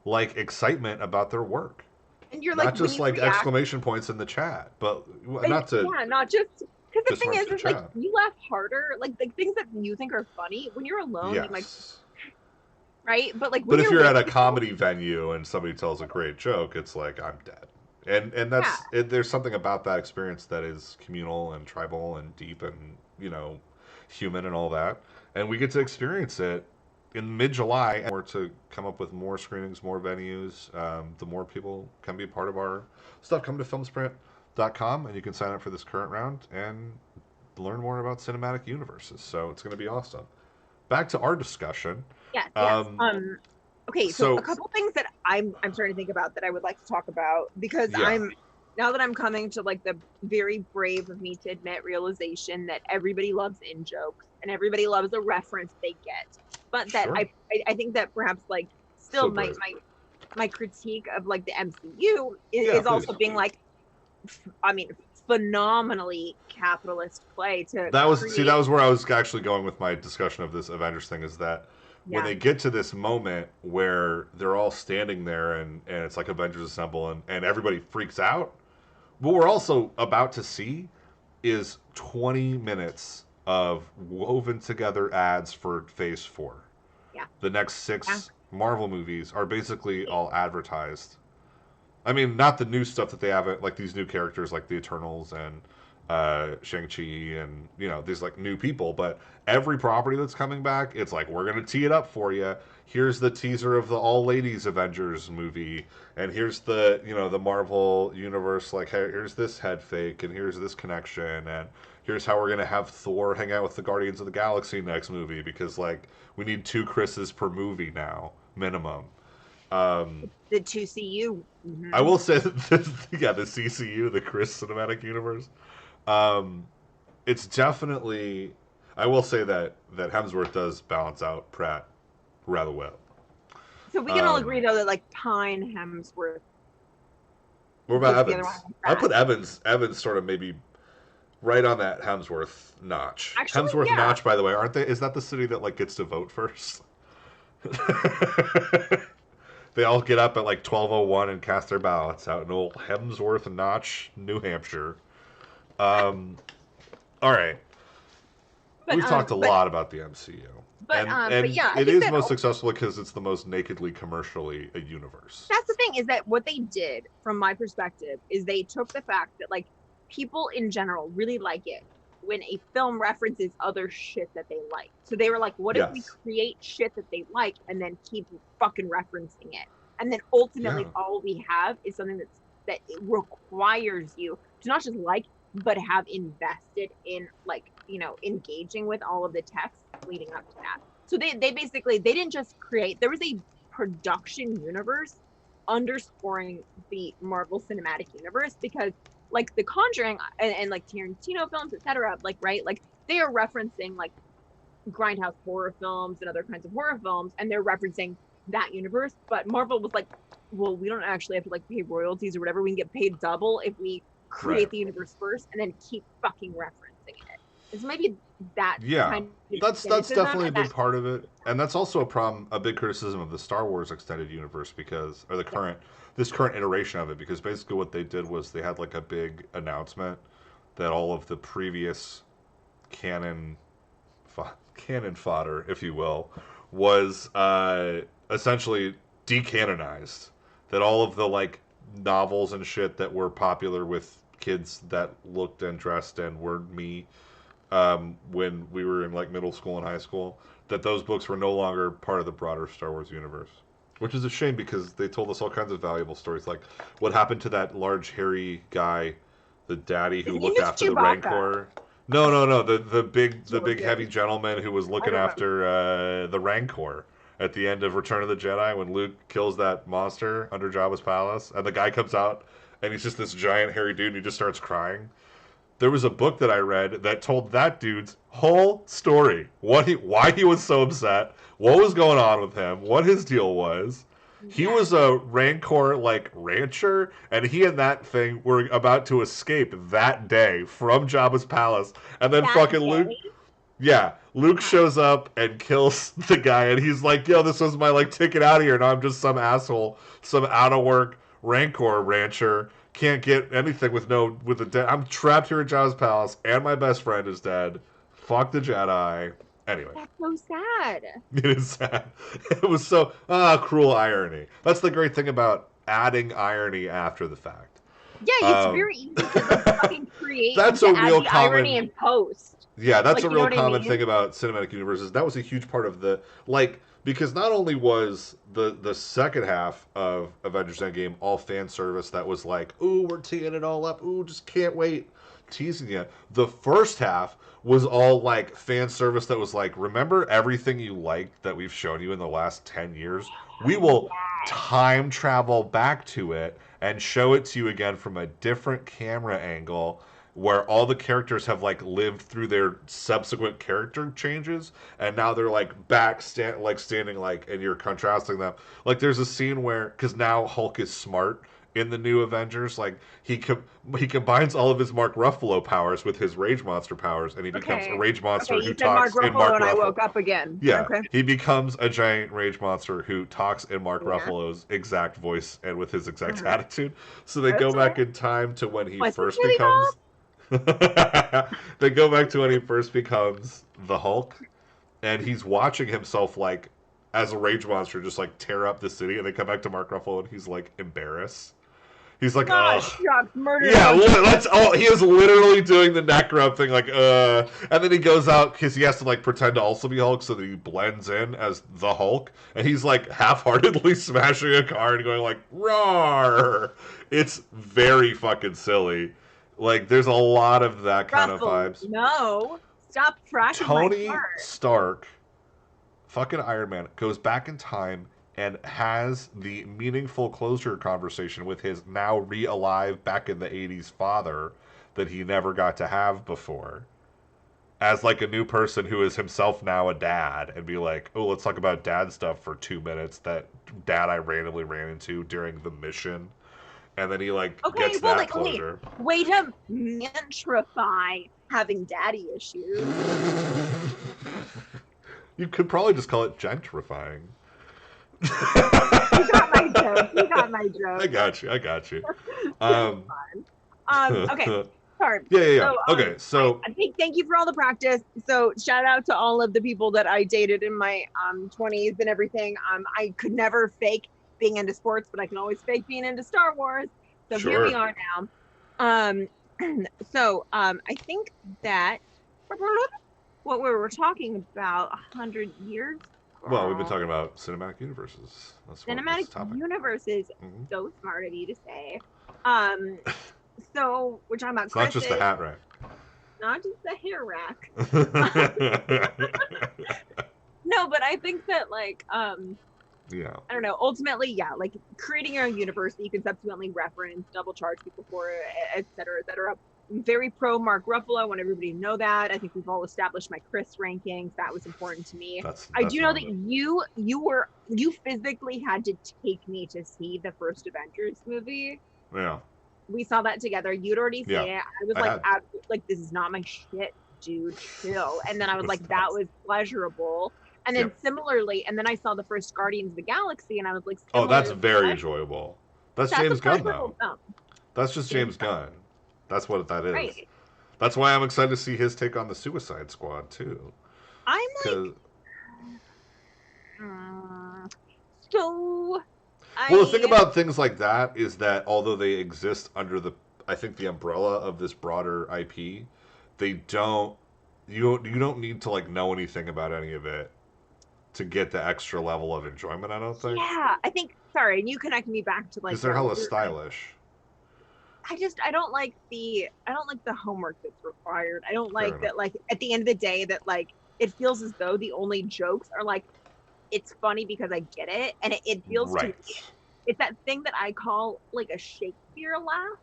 like excitement about their work. And you're like, Not when just you like react, exclamation points in the chat, but and not to yeah, not just because the thing disrupt the is like chat. you laugh harder, like the things that you think are funny when you're alone. You might, Yes. right? But like when But if you're you're with at a people, comedy venue and somebody tells a great joke, it's like I'm dead. And yeah. there's something about that experience that is communal and tribal and deep and human and all that. And we get to experience it in mid-July, and we're to come up with more screenings, more venues. The more people can be part of our stuff, come to filmsprint.com and you can sign up for this current round and learn more about cinematic universes. So it's going to be awesome. Back to our discussion. Yes, yes. Um, Okay, so a so couple things that I'm starting to think about that I would like to talk about because yeah, I'm now that I'm coming to like the very brave of me to admit realization that everybody loves in jokes and everybody loves a reference they get, but that sure, I think that perhaps like still so my brave. my critique of like the MCU Yeah, is also please. being like, I mean, phenomenally capitalist play to That create. was where I was actually going with my discussion of this Avengers thing. Is that when Yeah, they get to this moment where they're all standing there and it's like Avengers Assemble and everybody freaks out. What we're also about to see is 20 minutes of woven together ads for Phase 4. yeah, The next yeah. 6 Marvel movies are basically all advertised. I mean, not the new stuff that they have, like these new characters like the Eternals and Shang-Chi and, these like new people, but every property that's coming back, it's like, we're going to tee it up for you. Here's the teaser of the All Ladies Avengers movie, and here's the Marvel universe, like, hey, here's this head fake, and here's this connection, and here's how we're going to have Thor hang out with the Guardians of the Galaxy next movie, because, like, we need 2 Chris's per movie now, minimum. Um, The 2CU. I will say that the CCU, the Chris Cinematic Universe, um, it's definitely. I will say that Hemsworth does balance out Pratt rather well. So we can all Um, agree though that like Pine Hemsworth what about puts the other one Evans? on I track. put Evans sort of maybe right on that Hemsworth notch. Actually, Hemsworth yeah. notch, by the way, aren't they? Is that the city that like gets to vote first? They all get up at like 12:01 and cast their ballots out in old Hemsworth Notch, New Hampshire. Um, all right, But we've talked a lot about the MCU, but and yeah, I it think is that most successful because it's the most nakedly commercially a universe. that's the thing is that what they did from my perspective is they took the fact that like people in general really like it when a film references other shit that they like. So they were like, what if we Yes. create shit that they like and then keep fucking referencing it? And then ultimately Yeah. all we have is something that it requires you to not just like but have invested in like, engaging with all of the text leading up to that. So they basically they didn't just create, there was a production universe underscoring the Marvel Cinematic Universe because like the Conjuring and like Tarantino films, etc. Like right, like they are referencing like grindhouse horror films and other kinds of horror films, and they're referencing that universe. But Marvel was like, well, we don't actually have to like pay royalties or whatever. We can get paid double if we Right. create the universe first and then keep fucking referencing it. It's maybe that Yeah. kind of That's cynicism definitely a and big that part of it, and that's also a problem, a big criticism of the Star Wars extended universe or yeah, this current iteration of it, because basically what they did was they had like a big announcement that all of the previous canon canon fodder, if you will, was essentially decanonized. That all of the like novels and shit that were popular with kids that looked and dressed and were me when we were in like middle school and high school, that those books were no longer part of the broader Star Wars universe. Which is a shame because they told us all kinds of valuable stories, like what happened to that large hairy guy, the daddy His who name looked is after the Chewbacca. Rancor. No, the big heavy Georgian. gentleman who was I looking don't remember. after the Rancor at the end of Return of the Jedi when Luke kills that monster under Jabba's palace, and the guy comes out and he's just this giant hairy dude and he just starts crying. There was a book that I read that told that dude's whole story. Why he was so upset, what was going on with him, what his deal was. He Yes. was a Rancor like rancher, and he and that thing were about to escape that day from Jabba's palace, and then That fucking Luke, day. yeah, Luke Wow. shows up and kills the guy, and he's like, "Yo, this was my like ticket out of here. Now I'm just some asshole, some out of work Rancor rancher. Can't get anything with a dead. I'm trapped here at Jabba's palace, and my best friend is dead. Fuck the Jedi." Anyway, That's so sad. it is sad. It was so cruel irony. That's the great thing about adding irony after the fact. Yeah, it's Um, very easy to like fucking create that's to a add real the irony common. in post. Yeah, that's Like, a you know real what I common thing mean? about cinematic universes. That was a huge part of the like because not only was the second half of Avengers Endgame all fan service that was like, ooh, we're teeing it all up, ooh, just can't wait, teasing you. The first half was all like fan service that was like, remember everything you liked that we've shown you in the last 10 years? We will Yes. time travel back to it and show it to you again from a different camera angle where all the characters have like lived through their subsequent character changes and now they're like standing like and you're contrasting them like there's a scene where because now Hulk is smart in the new Avengers like he combines all of his Mark Ruffalo powers with his Rage Monster powers and he becomes a Okay. Rage Okay, Monster who you said Mark talks in Ruffalo Mark and I Ruffalo. woke up again. Yeah, Okay. he becomes a giant rage monster who talks in Mark Yeah. Ruffalo's exact voice and with his exact Mhm. attitude. So they go Okay. back in time to when he What's this first movie called? becomes. They go back to when he first becomes the Hulk, and he's watching himself like as a rage monster just like tear up the city. And they come back to Mark Ruffalo, and he's like embarrassed. He's like, Ah, ugh. shucks, murdered a Yeah, bunch of that's all. people. He is literally doing the neck rub thing, like, and then he goes out because he has to like pretend to also be Hulk, so that he blends in as the Hulk, and he's like half-heartedly smashing a car and going like, "Roar!" It's very fucking silly. Like, there's a lot of that kind of Ruffle, vibes. no. Stop tracking my Tony heart. Stark, fucking Iron Man, goes back in time and has the meaningful closure conversation with his now re-alive back in the 80s father that he never got to have before as like a new person who is himself now a dad and be like, oh, let's talk about dad stuff for 2 minutes that dad I randomly ran into during the mission. And then he like Okay, gets well, that like, okay, closure. way to mantrify having daddy issues. You could probably just call it gentrifying. You got my joke. You got my I joke. got you. I got you. It's Um, fine. Okay, sorry. yeah. So, Okay, so I think thank you for all the practice. So shout out to all of the people that I dated in my 20s and everything. I could never fake being into sports, but I can always fake being into Star Wars. So here we sure. are now. Um, I think that what we were talking about 100 years. Well, we've been talking about cinematic universes. That's what Cinematic this topic. universes. Mhm. So smart of you to say. Um, so we're talking about It's not just the Chris's, hat rack. not just the hair rack. No, but I think that like Yeah. I don't know, ultimately, yeah, like creating your own universe that you can subsequently reference, double charge people for, et cetera, et cetera. I'm very pro Mark Ruffalo. I want everybody to know that. I think we've all established my Chris rankings. That was important to me. I do know that you physically had to take me to see the first Avengers movie. Yeah. We saw that together. You'd already seen Yeah, it. I was like, this is not my shit, dude. Chill. And then I was like, that was pleasurable. And then similarly, and then I saw the first Guardians of the Galaxy, and I was like, oh, that's very enjoyable. That's James Gunn, though. That's just James Gunn. That's what that is. Right. That's why I'm excited to see his take on the Suicide Squad, too. I'm like, so. Well, the thing about things like that is that although they exist under I think the umbrella of this broader IP, they don't. You don't need to like know anything about any of it to get the extra level of enjoyment. I don't think. Yeah, I think. Sorry, and you connect me back to Because like they're what hella we were saying. stylish. I don't like the homework that's required. I don't Fair like enough. that like at the end of the day that like it feels as though the only jokes are like it's funny because I get it, and it feels to me Right. it's that thing that I call like a Shakespeare laugh,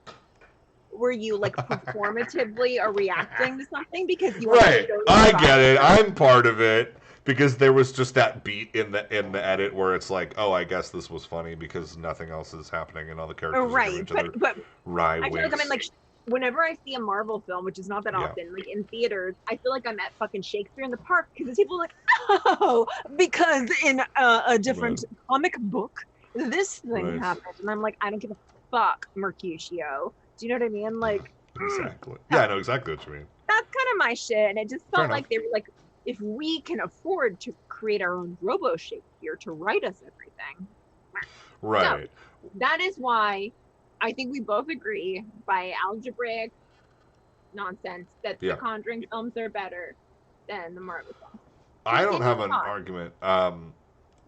where you like performatively are reacting to something because you want to Right. show the I get it. vibe. I'm part of it because there was just that beat in the edit where it's like, oh, I guess this was funny because nothing else is happening and all the characters are giving Right, each other but wry I feel like I'm in winks. like whenever I see a Marvel film, which is not that Yeah. often, like in theaters, I feel like I'm at fucking Shakespeare in the Park because people are like, oh, because in a Right. different comic book, this thing Right. happened, and I'm like, I don't give a fuck, Mercutio. Do you know what I mean? Like, Exactly. Yeah, I so know exactly what you mean. that's kind of my shit, and it just Fair felt enough. like they were like, if we can afford to create our own Robo Shakespeare to write us everything, so Right. that is why I think we both agree by algebraic nonsense that the Yeah. Conjuring films are better than the Marvel films. I don't Continue have an on. argument.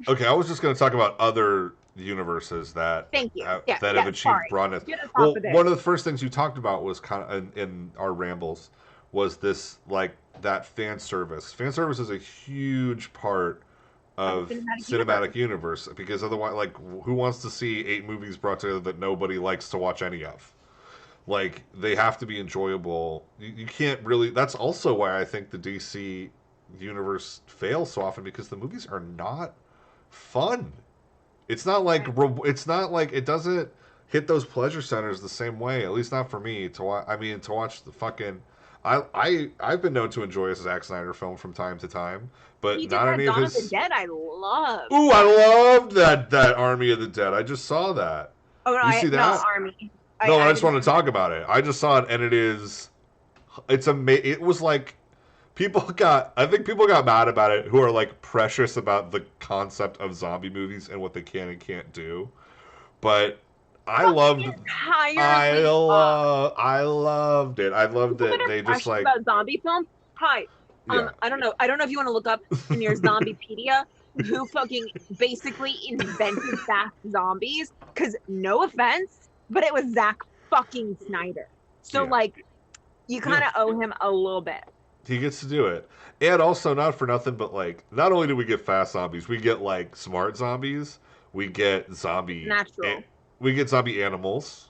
Okay, I was just going to talk about other universes that Thank you. Yeah, that have yeah. achieved Sorry. broadness. Get us off Well, of this. one of the first things you talked about was kind of in our rambles was this like that fan service. Fan service is a huge part Of the of cinematic cinematic universe. universe because otherwise, like, who wants to see 8 movies brought together that nobody likes to watch any of? Like, they have to be enjoyable. You can't really. That's also why I think the DC universe fails so often because the movies are not fun. It's not like Right. it's not like it doesn't hit those pleasure centers the same way. At least not for me. To watch, I mean, to watch the fucking. I've been known to enjoy a Zack Snyder film from time to time, but He did not that any of Dawn of the his. Dead. I love. Ooh, I loved that Army of the Dead. I just saw that. Oh no, You see not that? Army. No, I I just didn't. want to talk about it. I just saw it, and it is. It's amazing. It was like people got. I think people got mad about it who are like precious about the concept of zombie movies and what they can and can't do. But I loved. Fucking entirely off. I loved it. I loved People that that are they just precious like. about zombie films. Hi. Yeah. I don't know. I don't know if you want to look up in your Zombiepedia who fucking basically invented fast zombies. Because no offense, but it was Zack fucking Snyder. So Yeah. like, you Yeah. kind of owe him a little bit. He gets to do it. And also, not for nothing, but like, not only do we get fast zombies, we get like smart zombies. We get Natural. we get zombie animals.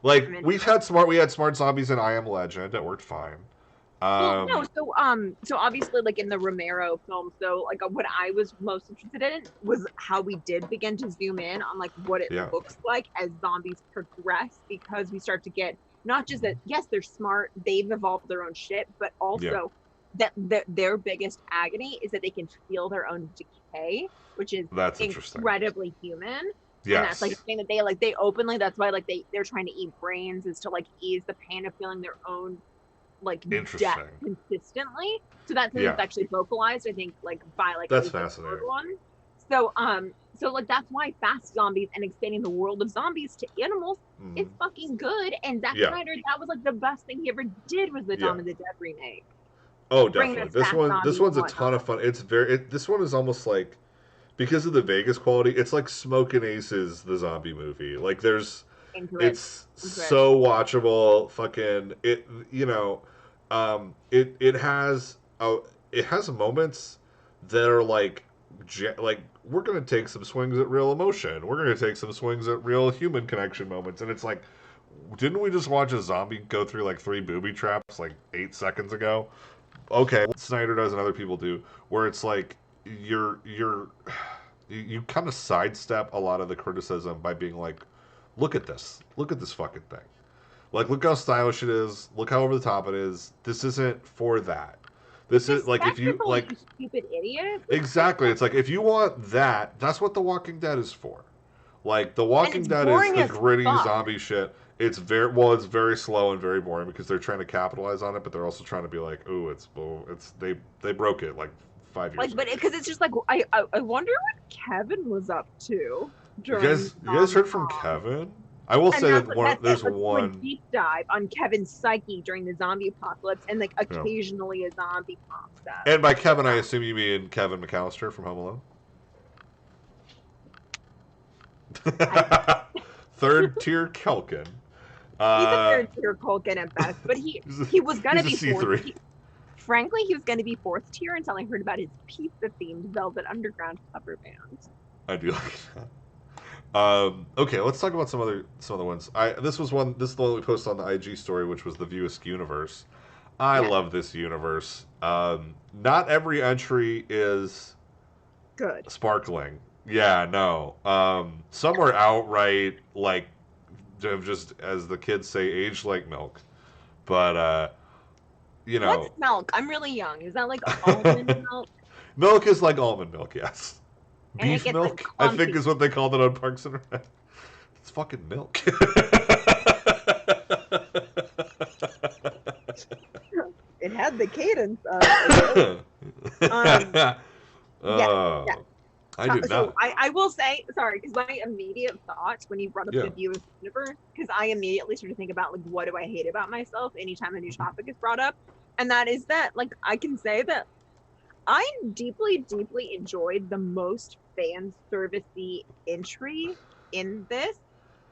I Like mean, we had smart zombies in I Am Legend. That worked fine. well, no. Um, So obviously, like in the Romero film, so like what I was most interested in was how we did begin to zoom in on like what it yeah, looks like as zombies progress, because we start to get not just that yes they're smart, they've evolved their own shit, but yeah, also that their biggest agony is that they can feel their own decay, which is that's interesting. incredibly human. And that's like a Yes, thing that they openly, that's why like they're trying to eat brains, is to like ease the pain of feeling their own like death interesting. consistently. So that's something Yeah, that's actually vocalized, I think, like by like at that's least the third fascinating. one. So like that's why fast zombies and expanding the world of zombies to animals is Mhm. fucking good. And Zack Yeah, Snyder, that was like the best thing he ever did was the yeah. Dawn of the Dead remake. Oh, Bringing definitely. us fast This zombies and one's a ton of whatnot fun. It's very. This one is almost like because of the Vegas quality. It's like Smokin' Aces, the zombie movie. Like there's into it. it's Into it. so watchable. Fucking it, it has moments that are like like we're gonna take some swings at real emotion. We're gonna take some swings at real human connection moments, and it's like, didn't we just watch a zombie go through like 3 booby traps like 8 seconds ago? Okay, what Snyder does and other people do, where it's like you're you kind of sidestep a lot of the criticism by being like, look at this fucking thing. Like, look how stylish it is. Look how over the top it is. This isn't for that. This It's is like if you spectacle, like you stupid idiot. It's exactly. It's like spectacle. if you want that, that's what The Walking Dead is for. Like The And Walking it's Dead is boring the as gritty fuck. zombie shit. It's very well. It's very slow and very boring because they're trying to capitalize on it, but they're also trying to be like, "Ooh, it's they broke it like 5 years Like, ago." but because it's just like I wonder what Kevin was up to You during guys Zombie heard from Con. Kevin? I will And say that that's it. there's Let's do a one. deep dive on Kevin's psyche during the zombie apocalypse, and like Yeah. occasionally a zombie pops up. And by Kevin, I assume you mean Kevin McAllister from Home Alone. Third tier Kelkin. He's a third tier Culkin at best, but he was gonna He's a be fourth. C3. Frankly, he was gonna be fourth tier until I heard about his pizza themed Velvet Underground cover band. I do like that. Okay, let's talk about some other ones. This is the one we posted on the IG story, which was the View Askew universe. I love this universe. Not every entry is good, sparkling. Yeah, no. Some are outright like just, as the kids say, aged like milk. But you know, what's milk? I'm really young. Is that like almond milk? Milk is like almond milk, yes. And Beef gets, milk, like, I think, is what they called it on Parks and Rec. It's fucking milk. It had the cadence of. Yeah. I do not. I will say, sorry, because my immediate thought when you brought up the View of Universe, because I immediately started to think about, like, what do I hate about myself anytime a new topic is brought up? And that is that, like, I can say that I deeply, deeply enjoyed the most fan servicey entry in this.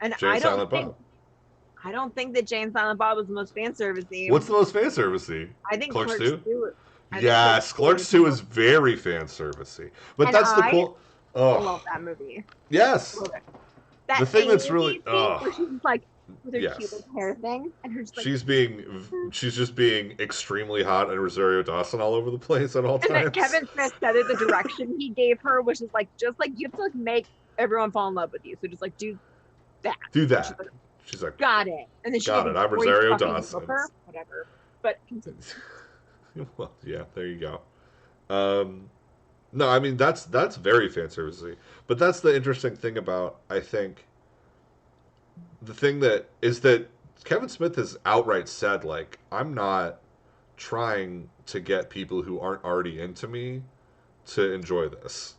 And I don't think that Jay and Silent Bob was the most fan servicey. What's the most fan servicey? I think Clerks 2. Yes, Clerks 2 is very fan servicey. But and that's the cool. Oh, I love that movie. Yes. That the thing that's really where she's like with her cute hair thing, and her just, like, she's just being extremely hot and Rosario Dawson all over the place at all times. And Kevin Smith said that the direction he gave her was just like you have to, like, make everyone fall in love with you. So just, like, do that. Do that. She's like, got it. And then she got it. I'm Rosario Dawson. Whatever. But continue. Well, yeah, there you go. No, I mean that's very fan servicey. But that's the interesting thing about, I think, the thing that is that Kevin Smith has outright said, like, I'm not trying to get people who aren't already into me to enjoy this.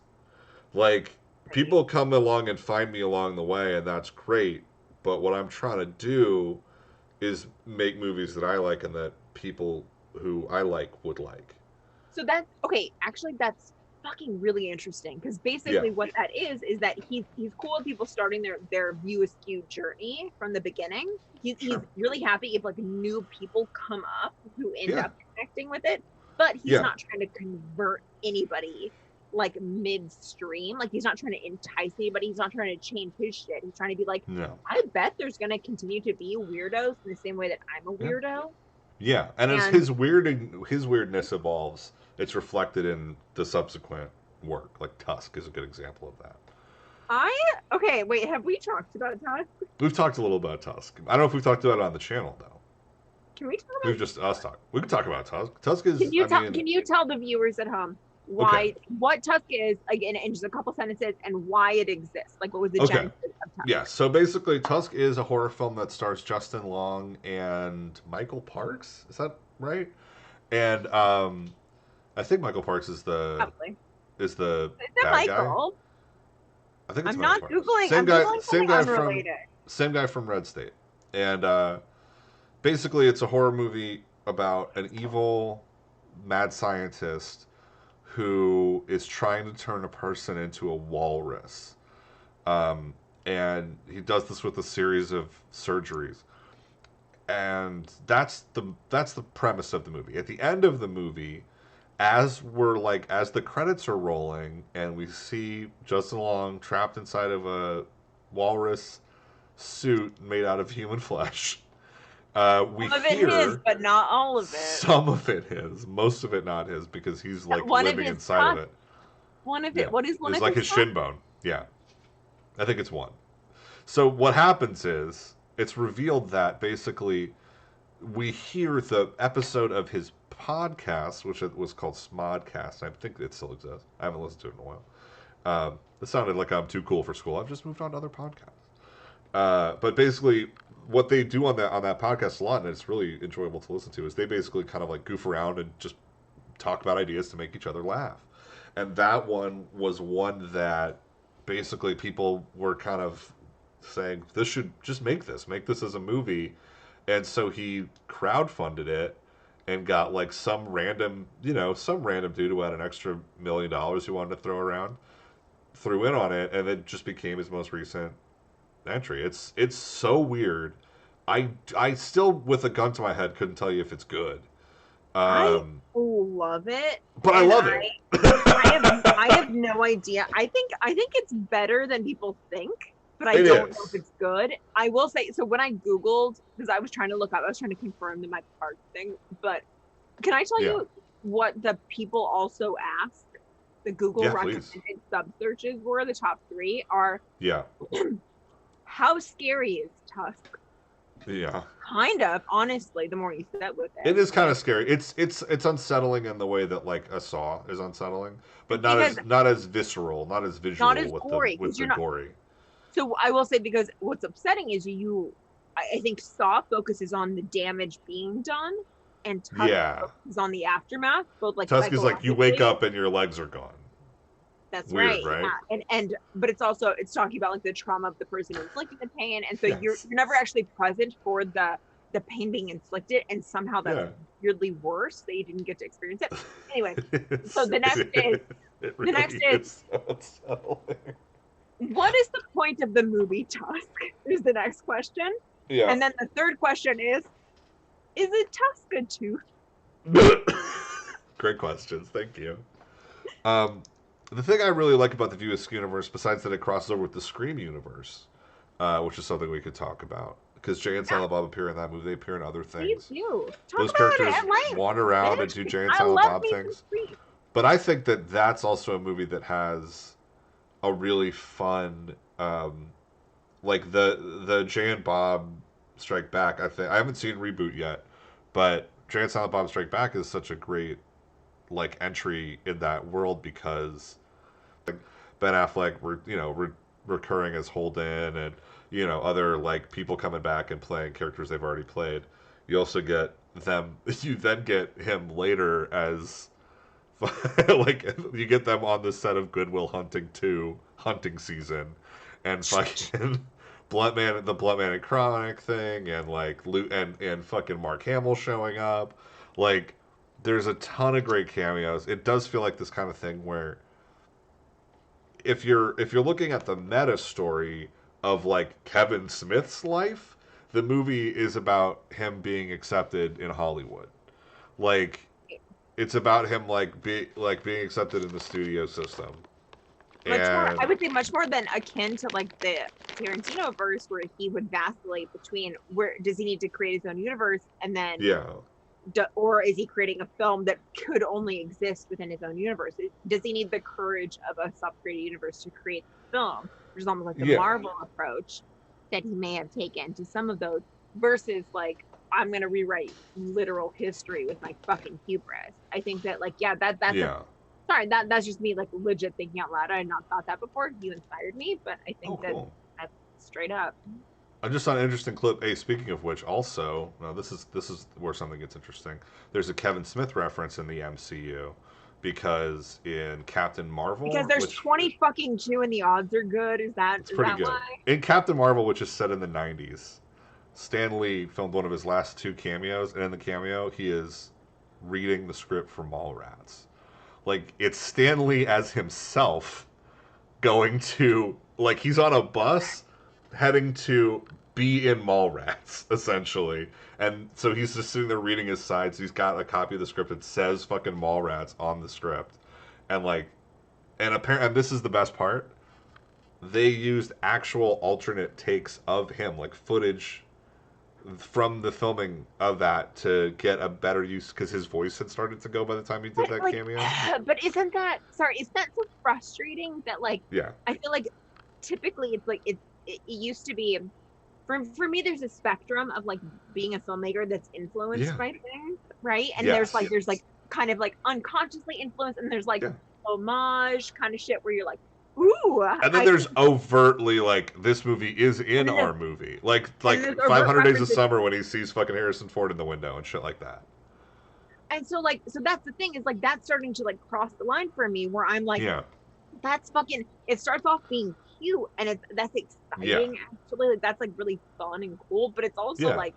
Like, people come along and find me along the way, and that's great. But what I'm trying to do is make movies that I like and that people who I like would like. So that's okay. Actually, that's fucking really interesting, because basically what that is that he's cool with people starting their View Askew journey from the beginning. He's really happy if, like, new people come up who end up connecting with it, but he's not trying to convert anybody, like, midstream. Like, he's not trying to entice anybody. He's not trying to change his shit. He's trying to be like, I bet there's going to continue to be weirdos in the same way that I'm a weirdo. Yeah, and as his weirdness evolves, it's reflected in the subsequent work. Like Tusk is a good example of that. Okay, wait, have we talked about Tusk? We've talked a little about Tusk. I don't know if we've talked about it on the channel, though. Can we talk about We've just us talk. We can talk about Tusk. Tusk is. Can you tell the viewers at home what Tusk is, again, in just a couple sentences, and why it exists? Like, what was the genesis of Tusk? Yeah, so basically, Tusk is a horror film that stars Justin Long and Michael Parks. Is that right? And I think Michael Parks is the bad Michael? guy. I think it's I'm Michael not Parks. Googling. Same guy from Red State. And basically, it's a horror movie about an evil mad scientist who is trying to turn a person into a walrus. And he does this with a series of surgeries. And that's the premise of the movie. At the end of the movie, as the credits are rolling and we see Justin Long trapped inside of a walrus suit made out of human flesh, we some of hear it his, but not all of it. Some of it his, most of it not his, because he's like living inside of it. One of it. What is one it's of like his his shin bone. Yeah, I think it's one. So what happens is it's revealed that basically we hear the episode of his podcast, which was called Smodcast. I think it still exists. I haven't listened to it in a while. It sounded like I'm too cool for school. I've just moved on to other podcasts. But basically, what they do on that podcast a lot, and it's really enjoyable to listen to, is they basically kind of like goof around and just talk about ideas to make each other laugh. And that one was one that basically people were kind of saying this should just make this as a movie, and so he crowdfunded it and got like some random dude who had an extra $1 million who wanted to throw around, threw in on it, and it just became his most recent entry. It's so weird. I still, with a gun to my head, couldn't tell you if it's good. I Um, love it, but I and love it. I have no idea. I think it's better than people think, but I It don't know if is. it's good. I will say, so when I Googled, because I was trying to look up, I was trying to confirm the my part thing, but can I tell Yeah. you what the people also ask? The Google Yeah, please. recommended sub searches were the top three are Yeah. how scary is Tusk? Yeah. Kind of, honestly, the more you sit with It it. is kind of scary. It's unsettling in the way that like a Saw is unsettling, but Because not as visceral, not as not visual as gory, with because the you're not. gory. So I will say, because what's upsetting is I think Saw focuses on the damage being done, and Tusk Yeah. focuses on the aftermath, both like Tusk is like you wake psychologically. up and your legs are gone. That's Weird, right, right? yeah, and but it's also it's talking about like the trauma of the person inflicting the pain, and so Yes. you're never actually present for the pain being inflicted, and somehow that's Yeah. weirdly worse that you didn't get to experience it. Anyway, so It's, it the next really is is so unsettling. what is the point of the movie Tusk? Is the next question. Yeah. And then the third question is it Tusk a tooth? Great questions. Thank you. Um, the thing I really like about the View Askew universe, besides that it crosses over with the Scream universe, which is something we could talk about, because Jay and Yeah, Silent Bob appear in that movie. They appear in other please things. do. Talk Those about it characters at length. wander around and do Bitch. Jay and I Silent love Bob me some things. Scream. But I think that that's also a movie that has a really fun, like the Jay and Bob Strike Back. I haven't seen Reboot yet, but Jay and Silent Bob Strike Back is such a great like entry in that world because Ben Affleck, recurring as Holden, and other like people coming back and playing characters they've already played. You also get them. You then get him later as like you get them on the set of Goodwill Hunting 2 hunting season, and fucking the Blunt Man and Chronic thing, and like and fucking Mark Hamill showing up. Like, there's a ton of great cameos. It does feel like this kind of thing where if you're looking at the meta story of like Kevin Smith's life, the movie is about him being accepted in Hollywood. Like, it's about him being accepted in the studio system. Much more, I And would say, much more than akin to like the Tarantino verse, where he would vacillate between where does he need to create his own universe, and then yeah, or is he creating a film that could only exist within his own universe? Does he need the courage of a self-created universe to create the film, which is almost like the yeah, Marvel approach that he may have taken to some of those, versus like I'm gonna rewrite literal history with my fucking hubris. I think that like yeah, that's a yeah. sorry, that's just me like legit thinking out loud. I had not thought that before. You inspired me, but I Oh, think that cool. that's straight up. I just saw an interesting clip. Hey, speaking of which, also, now this is where something gets interesting. There's a Kevin Smith reference in the MCU because in Captain Because Marvel, there's which 20 fucking two and the odds are good. it's Is pretty that good. why? In Captain Marvel, which is set in the '90s, Stan Lee filmed one of his last two cameos, and in the cameo, he is reading the script for Mallrats. Like, it's Stan Lee as himself going to, like, he's on a bus heading to be in Mallrats, essentially. And so he's just sitting there reading his sides. He's got a copy of the script that says fucking Mallrats on the script. And like, and apparently, and this is the best part, they used actual alternate takes of him, like footage from the filming of that to get a better use because his voice had started to go by the time he did But that like, cameo. but isn't that sorry? Isn't that so frustrating that like Yeah. I feel like typically it's like it used to be for me. There's a spectrum of like being a filmmaker that's influenced Yeah. by things, right? And Yes. there's like kind of like unconsciously influenced, and there's like Yeah. homage kind of shit where you're like, ooh, And then there's overtly like this movie is in and then our movie, like and there's 500 Days of references. Summer when he sees fucking Harrison Ford in the window and shit like that. And so like so that's the thing is that's starting to like cross the line for me where I'm like Yeah, that's fucking it starts off being cute and that's Yeah. exciting actually. Like that's like really fun and cool, but it's also Yeah. like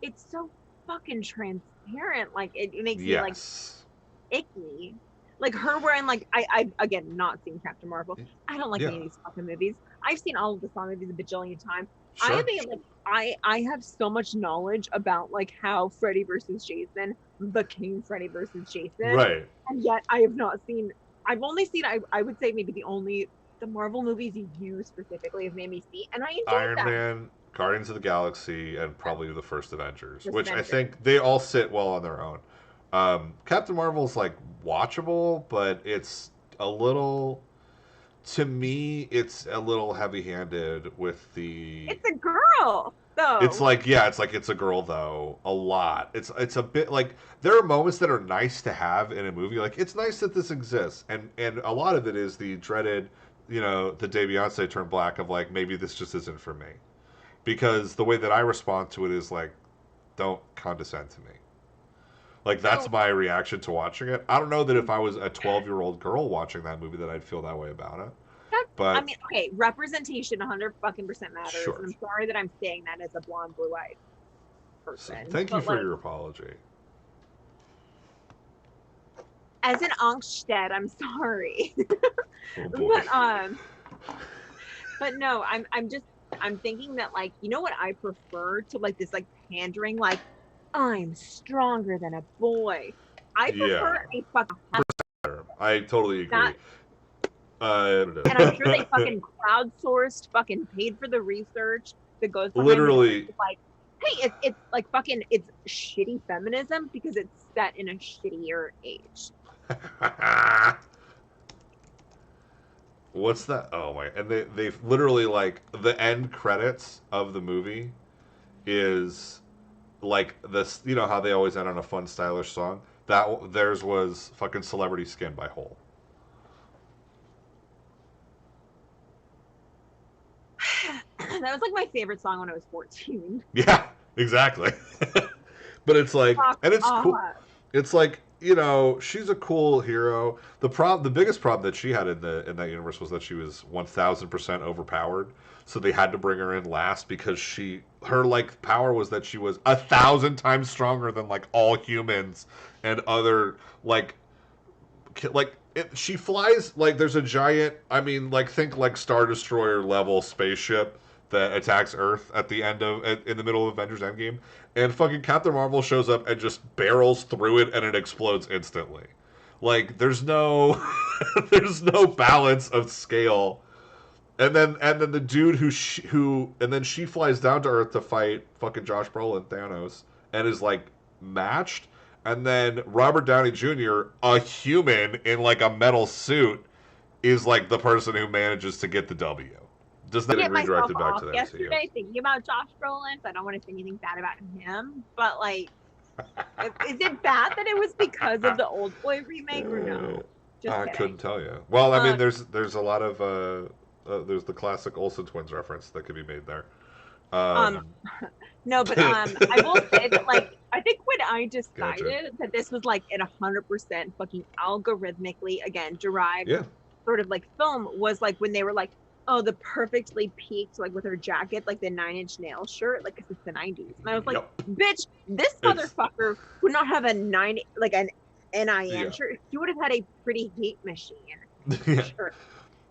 it's so fucking transparent. Like it makes me like Yes. icky. Like her wearing like I again not seen Captain Marvel. I don't like Yeah. any of these fucking movies. I've seen all of the Saw movies a bajillion times. I Sure. have a like I have so much knowledge about like how Freddy versus Jason became Freddy versus Jason, Right. and yet I have not seen. I've only seen I would say maybe the Marvel movies you specifically have made me see, and I enjoyed Iron them. Man, Guardians of the Galaxy, and probably the first Avengers, Just which I Avengers. think they all sit well on their own. Captain Marvel's like watchable, but it's a little, to me, it's a little heavy-handed with the. It's a girl It's though. like, yeah, it's like it's a girl though, a lot. It's a bit like there are moments that are nice to have in a movie. Like it's nice that this exists, and a lot of it is the dreaded, the day Beyonce turned black of like maybe this just isn't for me, because the way that I respond to it is like, don't condescend to me. Like that's So my reaction to watching it. I don't know that if I was a 12-year-old girl watching that movie that I'd feel that way about it. that's, I But mean, okay, representation 100 fucking percent matters, and sure. I'm sorry that I'm saying that as a blonde, blue-eyed So person, thank you but for like your apology. as an Angstad, I'm sorry, Oh boy. but but no, I'm thinking that like you know what I prefer to like this like pandering like I'm stronger than a boy. I prefer Yeah. a fucking I totally that, agree. and I'm sure they fucking crowdsourced, fucking paid for the research that goes behind it. Literally. It's like, hey, it's like fucking it's shitty feminism because it's set in a shittier age. What's that? Oh my! And they've literally like the end credits of the movie is like this. You know how they always end on a fun, stylish song. That theirs was fucking "Celebrity Skin" by Hole. That was like my favorite song when I was 14. Yeah, exactly. But it's like, Fuck and it's cool. off. It's like she's a cool hero. The biggest problem that she had in that universe was that she was 1,000% overpowered. So they had to bring her in last because her like power was that she was 1,000 times stronger than like all humans and other she flies like there's a giant. I mean, like think like Star Destroyer level spaceship that attacks Earth at the end of in the middle of Avengers Endgame, and fucking Captain Marvel shows up and just barrels through it and it explodes instantly. Like there's no there's no balance of scale. And then the dude who and then she flies down to Earth to fight fucking Josh Brolin Thanos and is like matched. And then Robert Downey Jr., a human in like a metal suit, is like the person who manages to get the W. Just To getting get myself redirected back off to the MCU. yesterday thinking about Josh Brolin, so I don't want to say anything bad about him. But like, is it bad that it was because of the Old Boy remake or no? Just I kidding. couldn't tell you. Well, I mean, Um, there's a lot of there's the classic Olsen twins reference that could be made there. um, Um, no, but I will say that like I think when I gotcha. decided that this was like at 100% fucking algorithmically again derived Yeah. sort of like film was like when they were like, oh, the perfectly peaked like with her jacket, like the Nine Inch Nails shirt, like because it's the 90s, and I was like, Yep. bitch, this It's motherfucker would not have a an NIN yeah. shirt. He would have had a Pretty Hate Machine Yeah. shirt.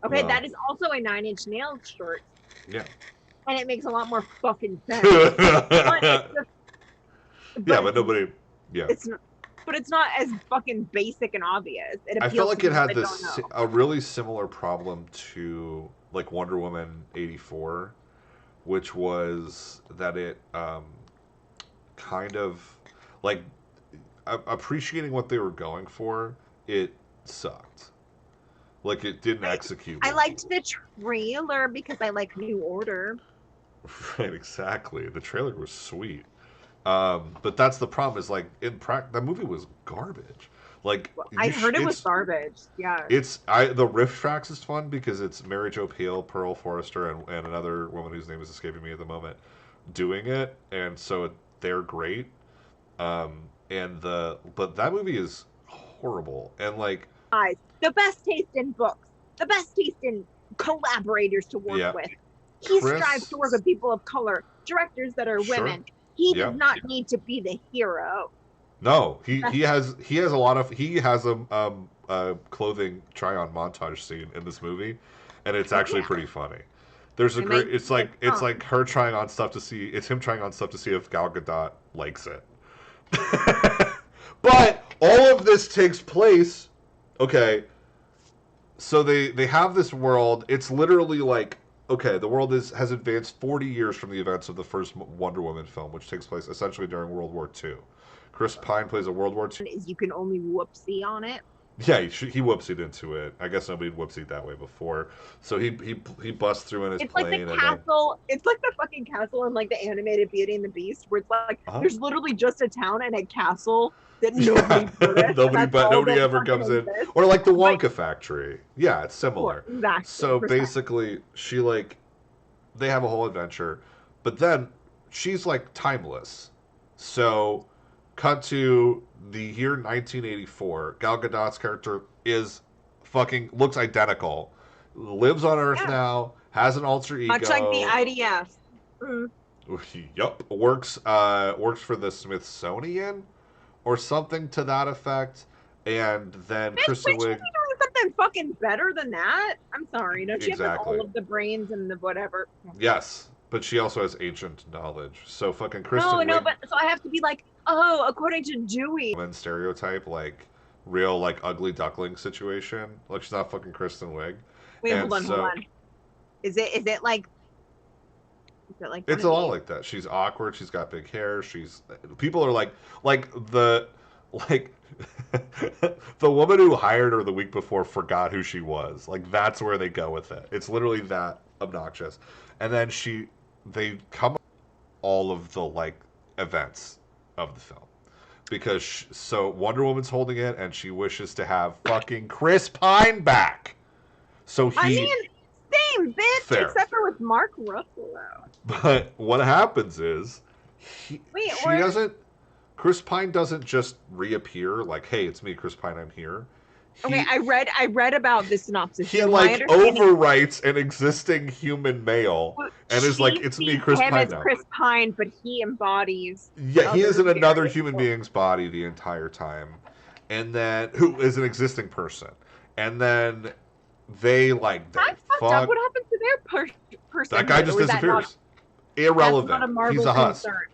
Okay, Well, that is also a Nine Inch Nails shirt, yeah. and it makes a lot more fucking sense. But it's just, Yeah, but but nobody. Yeah, it's not, but it's not as fucking basic and obvious. It I felt appeals to like it people had that don't this know. a really similar problem to like Wonder Woman 84, which was that it kind of like appreciating what they were going for. It sucked. Like it didn't I execute I well. liked the trailer because I like New Order. Right, exactly. The trailer was sweet. But that's the problem is like that movie was garbage. Like I you heard it was it's garbage. Yeah. the riff tracks is fun because it's Mary Jo Pehl, Pearl Forrester, and another woman whose name is escaping me at the moment doing it, and so they're great. But that movie is horrible, and like Guys, the best taste in books, the best taste in collaborators to work Yeah. with. He Chris, strives to work with people of color, directors that are sure. women. He Yeah. does not need to be the hero. No, he has a lot of he has a clothing try on montage scene in this movie, and it's actually pretty funny. There's a great it's like her trying on stuff to see it's him trying on stuff to see if Gal Gadot likes it. But all of this takes place, okay. So they have this world. It's literally like, okay, the world has advanced 40 years from the events of the first Wonder Woman film, which takes place essentially during World War II. Chris Pine plays a World War II. You can only whoopsie on it. Yeah, he whoopsied into it. I guess nobody whoopsied that way before. So he busts through in his plane. It's like the castle. It's like the fucking castle in like the animated Beauty and the Beast, where it's like there's literally just a town and a castle that nobody ever comes in. Or like the Wonka factory. Yeah, it's similar. Exactly. So basically, they have a whole adventure, but then she's like timeless. So, cut to the year 1984. Gal Gadot's character looks identical, lives on Earth now, has an alter ego, much like the IDF. Yup, works for the Smithsonian or something to that effect. And then Kristen Wiig. Doing something fucking better than that. I'm sorry, don't you have all of the brains and the whatever? Yes, but she also has ancient knowledge. So fucking Kristen Wiig. No, but so I have to be like, oh, according to Dewey. Woman stereotype, like real like ugly duckling situation. Like she's not fucking Kristen Wiig. Wait, hold on. Is it like? It's a lot like that. She's awkward. She's got big hair. People are like the woman who hired her the week before forgot who she was. Like that's where they go with it. It's literally that obnoxious. And then they come all of the like events of the film because so Wonder Woman's holding it and she wishes to have fucking Chris Pine back. So same bitch, fair. Except for with Mark Ruffalo. But what happens is Chris Pine doesn't just reappear like, hey, it's me, Chris Pine, I'm here. I read about the synopsis. He like overwrites an existing human male and is like, it's me, Chris Pine now. Chris Pine, but he embodies. Yeah, he is in another human being's body the entire time, and then who is an existing person, and then they like fucked up. What happened to their person? That guy just disappears. Irrelevant. That's not a Marvel He's a husk. Concern.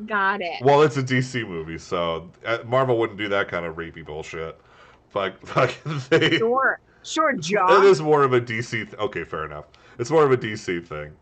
Got it. Well, it's a DC movie, so Marvel wouldn't do that kind of rapey bullshit. Sure, Josh. It is more of a DC. Okay, fair enough. It's more of a DC thing.